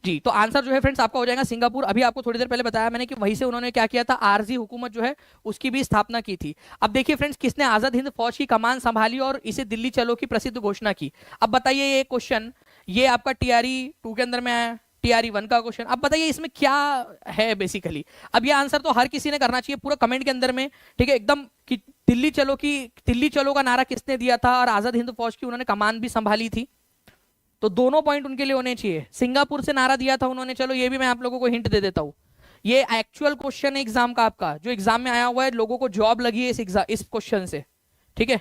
जी, तो आंसर जो है फ्रेंड्स आपका हो जाएगा सिंगापुर। अभी आपको थोड़ी देर पहले बताया मैंने कि वहीं से उन्होंने क्या किया था, आरजी हुकूमत जो है उसकी भी स्थापना की थी। अब देखिए फ्रेंड्स, किसने आजाद हिंद फौज की कमान संभाली और इसे दिल्ली चलो की प्रसिद्ध घोषणा की। अब बताइए ये क्वेश्चन, ये आपका टीआरई 2 के अंदर में आया, टीआरई 1 का क्वेश्चन। अब बताइए इसमें क्या है बेसिकली। अब ये आंसर तो हर किसी ने करना चाहिए पूरा कमेंट के अंदर में, ठीक है एकदम, कि दिल्ली चलो का नारा किसने दिया था और आजाद हिंद फौज की उन्होंने कमान भी संभाली थी। तो दोनों पॉइंट उनके लिए होने चाहिए। सिंगापुर से नारा दिया था उन्होंने, चलो ये भी मैं आप लोगों को हिंट दे देता हूं। ये एक्चुअल क्वेश्चन है एग्जाम का, आपका जो एग्जाम में आया हुआ है, लोगों को जॉब लगी है इस क्वेश्चन से, ठीक है।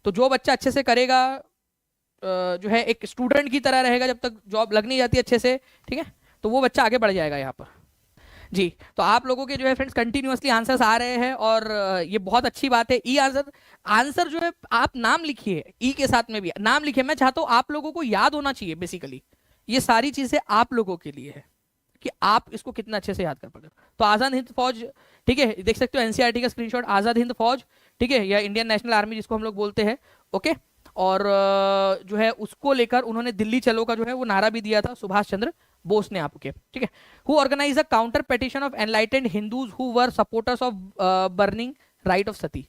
तो जो बच्चा अच्छे से करेगा, जो है एक स्टूडेंट की तरह रहेगा जब तक जॉब लग नहीं जाती अच्छे से, ठीक है, तो वो बच्चा आगे बढ़ जाएगा यहाँ पर। जी, तो आप लोगों के जो है फ्रेंड्स कंटिन्यूअसली आंसर्स आ रहे हैं और ये बहुत अच्छी बात है। ई आंसर, आंसर जो है आप नाम लिखिए, ई के साथ में भी नाम लिखिए। मैं चाहता हूं आप लोगों को याद होना चाहिए बेसिकली, ये सारी चीजें आप लोगों के लिए है कि आप इसको कितना अच्छे से याद कर पाए। तो आजाद हिंद फौज, ठीक है, देख सकते हो एनसीईआरटी का स्क्रीनशॉट, आजाद हिंद फौज, ठीक है, या इंडियन नेशनल आर्मी जिसको हम लोग बोलते हैं, ओके। और जो है उसको लेकर उन्होंने दिल्ली चलो का जो है वो नारा भी दिया था सुभाष चंद्र बोस ने आपके, ठीक है। Who organise a counter petition of enlightened Hindus who were supporters of burning rite of sati.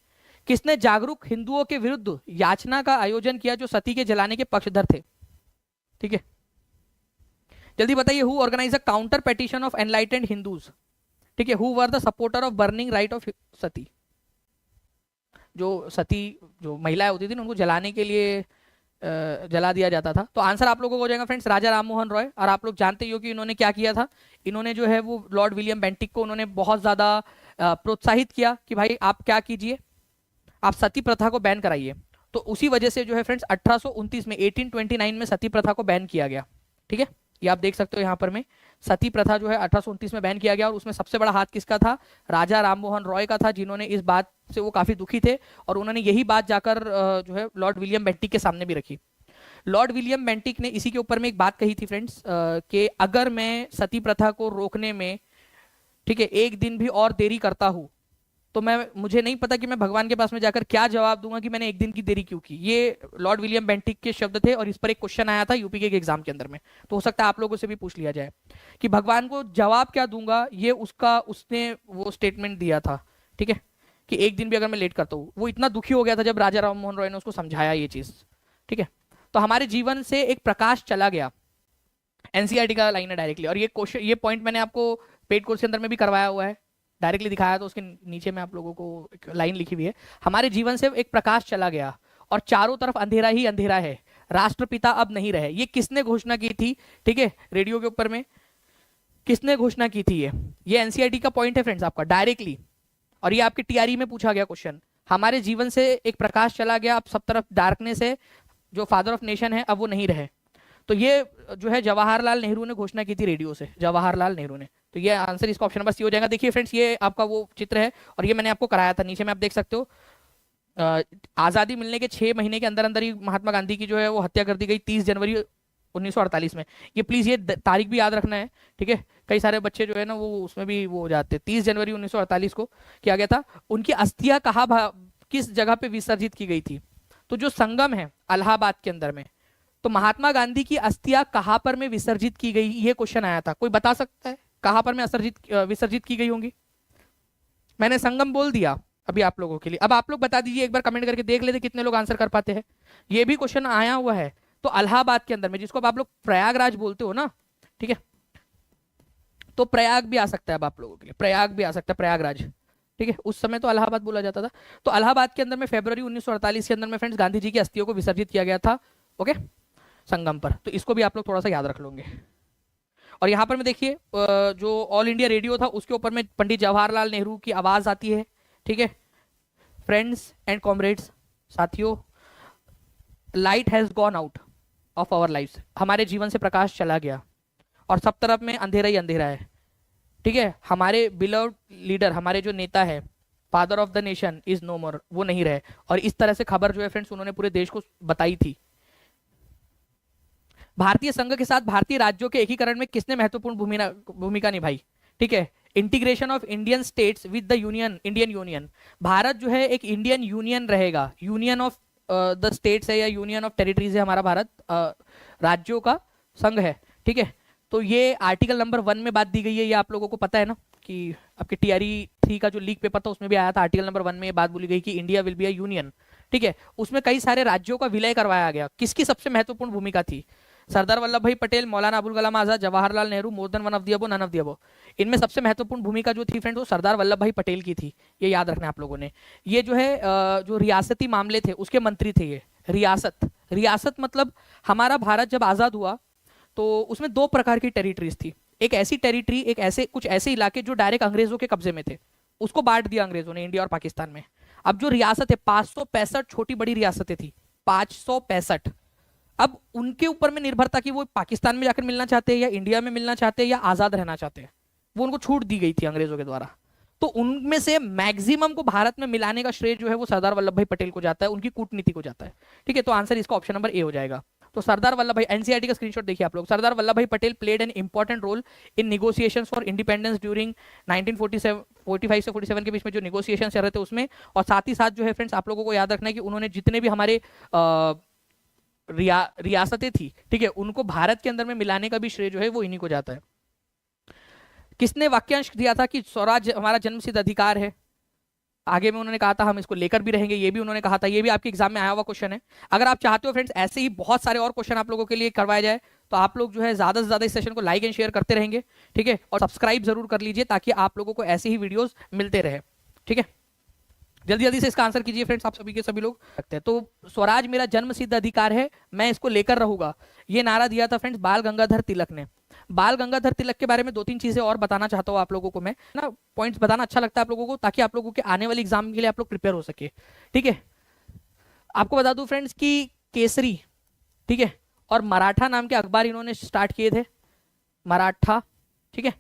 किसने जागरूक हिंदुओं के विरुद्ध याचना का आयोजन किया जो सती के जलाने के पक्षधर थे, ठीक है। जल्दी बताइए, who organise a counter petition of enlightened Hindus, ठीक है, who were the supporter of burning rite of sati. जो सती, जो महिलाएं होती थी ना, उनको जलाने के लिए जला दिया जाता था। तो आंसर आप लोगों को हो जाएगा फ्रेंड्स राजा राममोहन रॉय। और आप लोग जानते ही हो कि इन्होंने क्या किया था, इन्होंने जो है वो लॉर्ड विलियम बेंटिक को उन्होंने बहुत ज्यादा प्रोत्साहित किया कि भाई आप क्या कीजिए, आप सती प्रथा को बैन कराइए। तो उसी वजह से जो है फ्रेंड्स 1829 में 1829 में सती प्रथा को बैन किया गया, ठीक है। ये आप देख सकते हो यहाँ पर में, सती प्रथा जो है 1829 में बैन किया गया और उसमें सबसे बड़ा हाथ किसका था, राजा राममोहन रॉय का था, जिन्होंने इस बात से वो काफी दुखी थे और उन्होंने यही बात जाकर जो है लॉर्ड विलियम बेंटिक के सामने भी रखी। लॉर्ड विलियम बेंटिक ने इसी के ऊपर में एक बात कही थी फ्रेंड्स, कि अगर मैं सती प्रथा को रोकने में, ठीक है, एक दिन भी और देरी करता हूं तो मुझे नहीं पता कि मैं भगवान के पास में जाकर क्या जवाब दूंगा कि मैंने एक दिन की देरी क्यों की। ये लॉर्ड विलियम बेंटिक के शब्द थे और इस पर एक क्वेश्चन आया था यूपी के एग्जाम के अंदर में, तो हो सकता है आप लोगों से भी पूछ लिया जाए कि भगवान को जवाब क्या दूंगा। ये उसने वो स्टेटमेंट दिया था, ठीक है, कि एक दिन भी अगर मैं लेट करता हूँ। वो इतना दुखी हो गया था जब राजा राममोहन रॉय ने उसको समझाया ये चीज, ठीक है। तो हमारे जीवन से एक प्रकाश चला गया, एनसीईआरटी का लाइन है डायरेक्टली। और ये क्वेश्चन, ये पॉइंट मैंने आपको पेड कोर्स के अंदर में भी करवाया हुआ है, डायरेक्टली दिखाया, तो उसके नीचे में आप लोगों को एक लाइन लिखी हुई है, हमारे जीवन से एक प्रकाश चला गया और चारों तरफ अंधेरा ही अंधेरा है, राष्ट्रपिता अब नहीं रहे। ये किसने घोषणा की थी, ठीक है, रेडियो के ऊपर में किसने घोषणा की थी, ये एनसीईआरटी का पॉइंट है फ्रेंड्स आपका डायरेक्टली। और ये आपके टीआरई में पूछा गया क्वेश्चन, हमारे जीवन से एक प्रकाश चला गया, अब सब तरफ डार्कनेस है, जो फादर ऑफ नेशन है अब वो नहीं रहे। तो ये जो है जवाहरलाल नेहरू ने घोषणा की थी रेडियो से, जवाहरलाल नेहरू ने। तो ये आंसर इसका ऑप्शन नंबर सी हो जाएगा। देखिए फ्रेंड्स, ये आपका वो चित्र है और ये मैंने आपको कराया था, नीचे में आप देख सकते हो आजादी मिलने के 6 महीने के अंदर अंदर ही महात्मा गांधी की जो है वो हत्या कर दी गई 30 जनवरी 1948 में। ये प्लीज ये तारीख भी याद रखना है, ठीक है, कई सारे बच्चे जो है ना वो उसमें भी वो हो जाते हैं। 30 जनवरी 1948 को किया गया था। उनकी अस्थियां किस जगह पे विसर्जित की गई थी, तो जो संगम है इलाहाबाद के अंदर में, तो महात्मा गांधी की अस्थियां कहां पर में विसर्जित की गई, ये क्वेश्चन आया था। कोई बता सकता है कहां पर में विसर्जित की गई होंगी। मैंने संगम बोल दिया अभी आप लोगों के लिए। अब आप लोग बता दीजिए, एक बार कमेंट करके देख लेते कितने लोग आंसर कर पाते हैं। ये भी क्वेश्चन आया हुआ है, तो इलाहाबाद के अंदर में, जिसको आप लोग प्रयागराज बोलते हो ना, ठीक है, तो प्रयाग भी आ सकता है अब आप लोगों के लिए, प्रयाग भी आ सकता है, प्रयागराज, ठीक है। उस समय तो इलाहाबाद बोला जाता था। तो इलाहाबाद के अंदर में फरवरी 1948 के अंदर में फ्रेंड्स गांधी जी की अस्थियों को विसर्जित किया गया था, ओके, संगम पर। तो इसको भी आप लोग थोड़ा सा याद रख लोगे। और यहाँ पर में देखिए जो ऑल इंडिया रेडियो था उसके ऊपर में पंडित जवाहरलाल नेहरू की आवाज आती है, ठीक है। फ्रेंड्स एंड कॉमरेड्स, साथियों, light has gone out of our lifes, हमारे जीवन से प्रकाश चला गया और सब तरफ में अंधेरा ही अंधेरा है, ठीक है। हमारे बिलव्ड लीडर, हमारे जो नेता है, father of the nation is no more, वो नहीं रहे। और इस तरह से खबर जो है फ्रेंड्स उन्होंने पूरे देश को बताई थी। भारतीय संघ के साथ भारतीय राज्यों के एकीकरण में किसने महत्वपूर्ण भूमिका निभाई, ठीक है। Integration of Indian states with the union, Indian union, Bharat जो है एक इंडियन यूनियन रहेगा, यूनियन ऑफ द स्टेट्स है या यूनियन ऑफ टेरिटरीज है हमारा भारत, राज्यों का संघ है, ठीक है। तो ये आर्टिकल नंबर 1 में बात दी गई है, ये आप लोगों को पता है ना कि आपके टीआरई 3 का जो लीक पेपर था उसमें भी आया था, आर्टिकल नंबर 1 में ये बात बोली गई कि India will be a union. ठीक है, उसमें कई सारे राज्यों का विलय करवाया गया। किसकी सबसे महत्वपूर्ण भूमिका थी? सरदार Vallabh Bhai Patel, Maulana Abul Kalam Azad, Jawaharlal Nehru, more than one of the above, none of the above. इनमें सबसे महत्वपूर्ण भूमिका जो थी फ्रेंड्स वो सरदार वल्लभ भाई पटेल की थी, ये याद रखना आप लोगों ने। ये जो है जो रियासती मामले थे उसके मंत्री थे ये। रियासत मतलब हमारा भारत जब आजाद हुआ तो उसमें 2 प्रकार की टेरिटरीज थी। एक ऐसी टेरिटरी, एक ऐसे कुछ ऐसे इलाके जो डायरेक्ट अंग्रेजों के कब्जे में थे, उसको बांट दिया अंग्रेजों ने इंडिया और पाकिस्तान में। अब जो रियासत है 565 छोटी बड़ी रियासतें थी, 565। अब उनके ऊपर में निर्भर था कि वो पाकिस्तान में जाकर मिलना चाहते हैं या इंडिया में मिलना चाहते हैं या आजाद रहना चाहते हैं। वो उनको छूट दी गई थी अंग्रेजों के द्वारा। तो उनमें से मैक्सिमम को भारत में मिलाने का श्रेय जो है वो सरदार वल्लभ भाई पटेल को जाता है, उनकी कूटनीति को जाता है। ठीक है, तो आंसर इसका ऑप्शन नंबर ए हो जाएगा। तो सरदार वल्लभ भाई, एनसीईआरटी का स्क्रीनशॉट देखिए आप लोग। Sardar Vallabh Bhai Patel played an important role in negotiations for independence during 1945 से 47 के बीच में जो निगोसिएशन चल रहे थे उसमें। और साथ ही साथ जो है फ्रेंड्स आप लोगों को याद रखना है कि उन्होंने जितने भी हमारे रियासतें थी, ठीक है, उनको भारत के अंदर में मिलाने का भी श्रेय जो है वो इन्हीं को जाता है। किसने वाक्यांश दिया था कि स्वराज हमारा जन्मसिद्ध अधिकार है? आगे में उन्होंने कहा था हम इसको लेकर भी रहेंगे, ये भी उन्होंने कहा था। ये भी आपके एग्जाम में आया हुआ क्वेश्चन है। अगर आप चाहते हो फ्रेंड्स ऐसे ही बहुत सारे और क्वेश्चन आप लोगों के लिए करवाए जाए तो आप लोग जो है ज्यादा से ज्यादा इस सेशन को लाइक एंड शेयर करते रहेंगे। ठीक है, और सब्सक्राइब जरूर कर लीजिए ताकि आप लोगों को ऐसे ही वीडियोस मिलते रहे। ठीक है, जल्दी जल्दी से इसका आंसर कीजिए फ्रेंड्स, आप सभी के सभी लोग रखते हैं। तो स्वराज मेरा जन्म सिद्ध अधिकार है, मैं इसको लेकर रहूंगा, ये नारा दिया था फ्रेंड्स बाल गंगाधर तिलक ने। बाल गंगाधर तिलक के बारे में 2-3 चीजें और बताना चाहता हूँ आप लोगों को मैं ना। पॉइंट्स बताना अच्छा लगता है आप लोगों को ताकि आप लोगों के आने वाले एग्जाम के लिए आप लोग प्रिपेयर हो सके। ठीक है, आपको बता दूं फ्रेंड्स कि केसरी, ठीक है, और मराठा नाम के अखबार इन्होंने स्टार्ट किए थे। मराठा, ठीक है,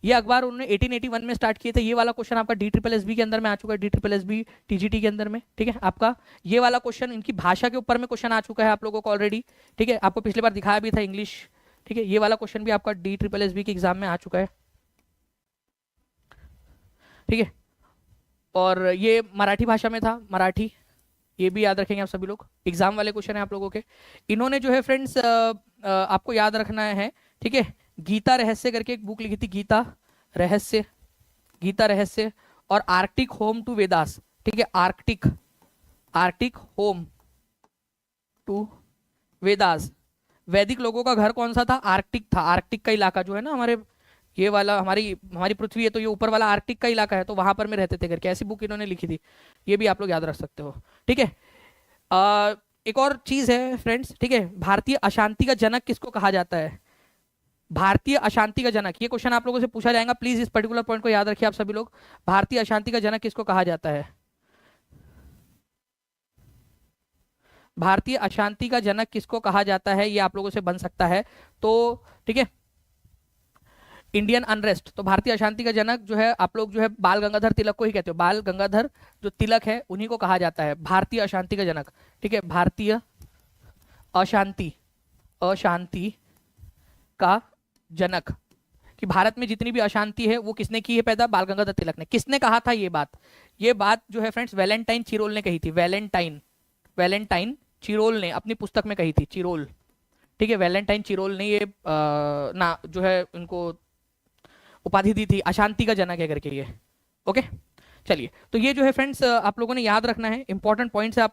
ये अखबार उन्होंने 1881 में स्टार्ट किए थे। ये वाला क्वेश्चन आपका DSSB के अंदर में आ चुका है, DSSB TGT के अंदर में। ठीक है, आपका ये वाला क्वेश्चन इनकी भाषा के ऊपर में क्वेश्चन आ चुका है आप लोगों को ऑलरेडी। ठीक है, आपको पिछली बार दिखाया भी था इंग्लिश। ठीक है, ये वाला क्वेश्चन भी आपका DSSB के एग्जाम में आ चुका है। ठीक है, और ये मराठी भाषा में था, मराठी, ये भी याद रखेंगे आप सभी लोग। एग्जाम वाले क्वेश्चन है आप लोगों के। इन्होंने जो है फ्रेंड्स आपको याद रखना है, ठीक है, गीता रहस्य करके एक बुक लिखी थी, गीता रहस्य, गीता रहस्य, और आर्कटिक होम टू वेदास। ठीक है, आर्कटिक होम टू वेदास। वैदिक लोगों का घर कौन सा था? आर्कटिक था। आर्कटिक का इलाका जो है ना हमारे, ये वाला हमारी पृथ्वी है तो ये ऊपर वाला आर्कटिक का इलाका है, तो वहां पर में रहते थे करके ऐसी बुक इन्होंने लिखी थी। ये भी आप लोग याद रख सकते हो। ठीक है, एक और चीज है फ्रेंड्स, ठीक है, भारतीय अशांति का जनक किसको कहा जाता है? भारतीय अशांति का जनक, ये क्वेश्चन आप लोगों से पूछा जाएगा, प्लीज इस पर्टिकुलर पॉइंट को याद रखिए आप सभी लोग। भारतीय अशांति का जनक किसको कहा जाता है? भारतीय अशांति का जनक किसको कहा जाता है, ये आप लोगों से बन सकता है। तो ठीक है, इंडियन अनरेस्ट, तो भारतीय अशांति का जनक जो है आप लोग जो है बाल गंगाधर तिलक को ही कहते हो। बाल गंगाधर जो तिलक है उन्हीं को कहा जाता है भारतीय अशांति का जनक। ठीक है, भारतीय अशांति का जनक, कि भारत में जितनी भी अशांति है वो किसने की है पैदा? बाल गंगाधर तिलक ने। किसने कहा था ये बात? ये बात जो है फ्रेंड्स वैलेंटाइन चिरोल ने कही थी। वैलेंटाइन चिरोल ने अपनी पुस्तक में कही थी, चिरोल। ठीक है, वैलेंटाइन चिरोल ने ये ना जो है उनको उपाधि दी थी अशांति का जनक है करके ये। ओके, चलिए, तो ये जो है फ्रेंड्स आप लोगों ने याद रखना है, इंपॉर्टेंट पॉइंट्स है आप लोग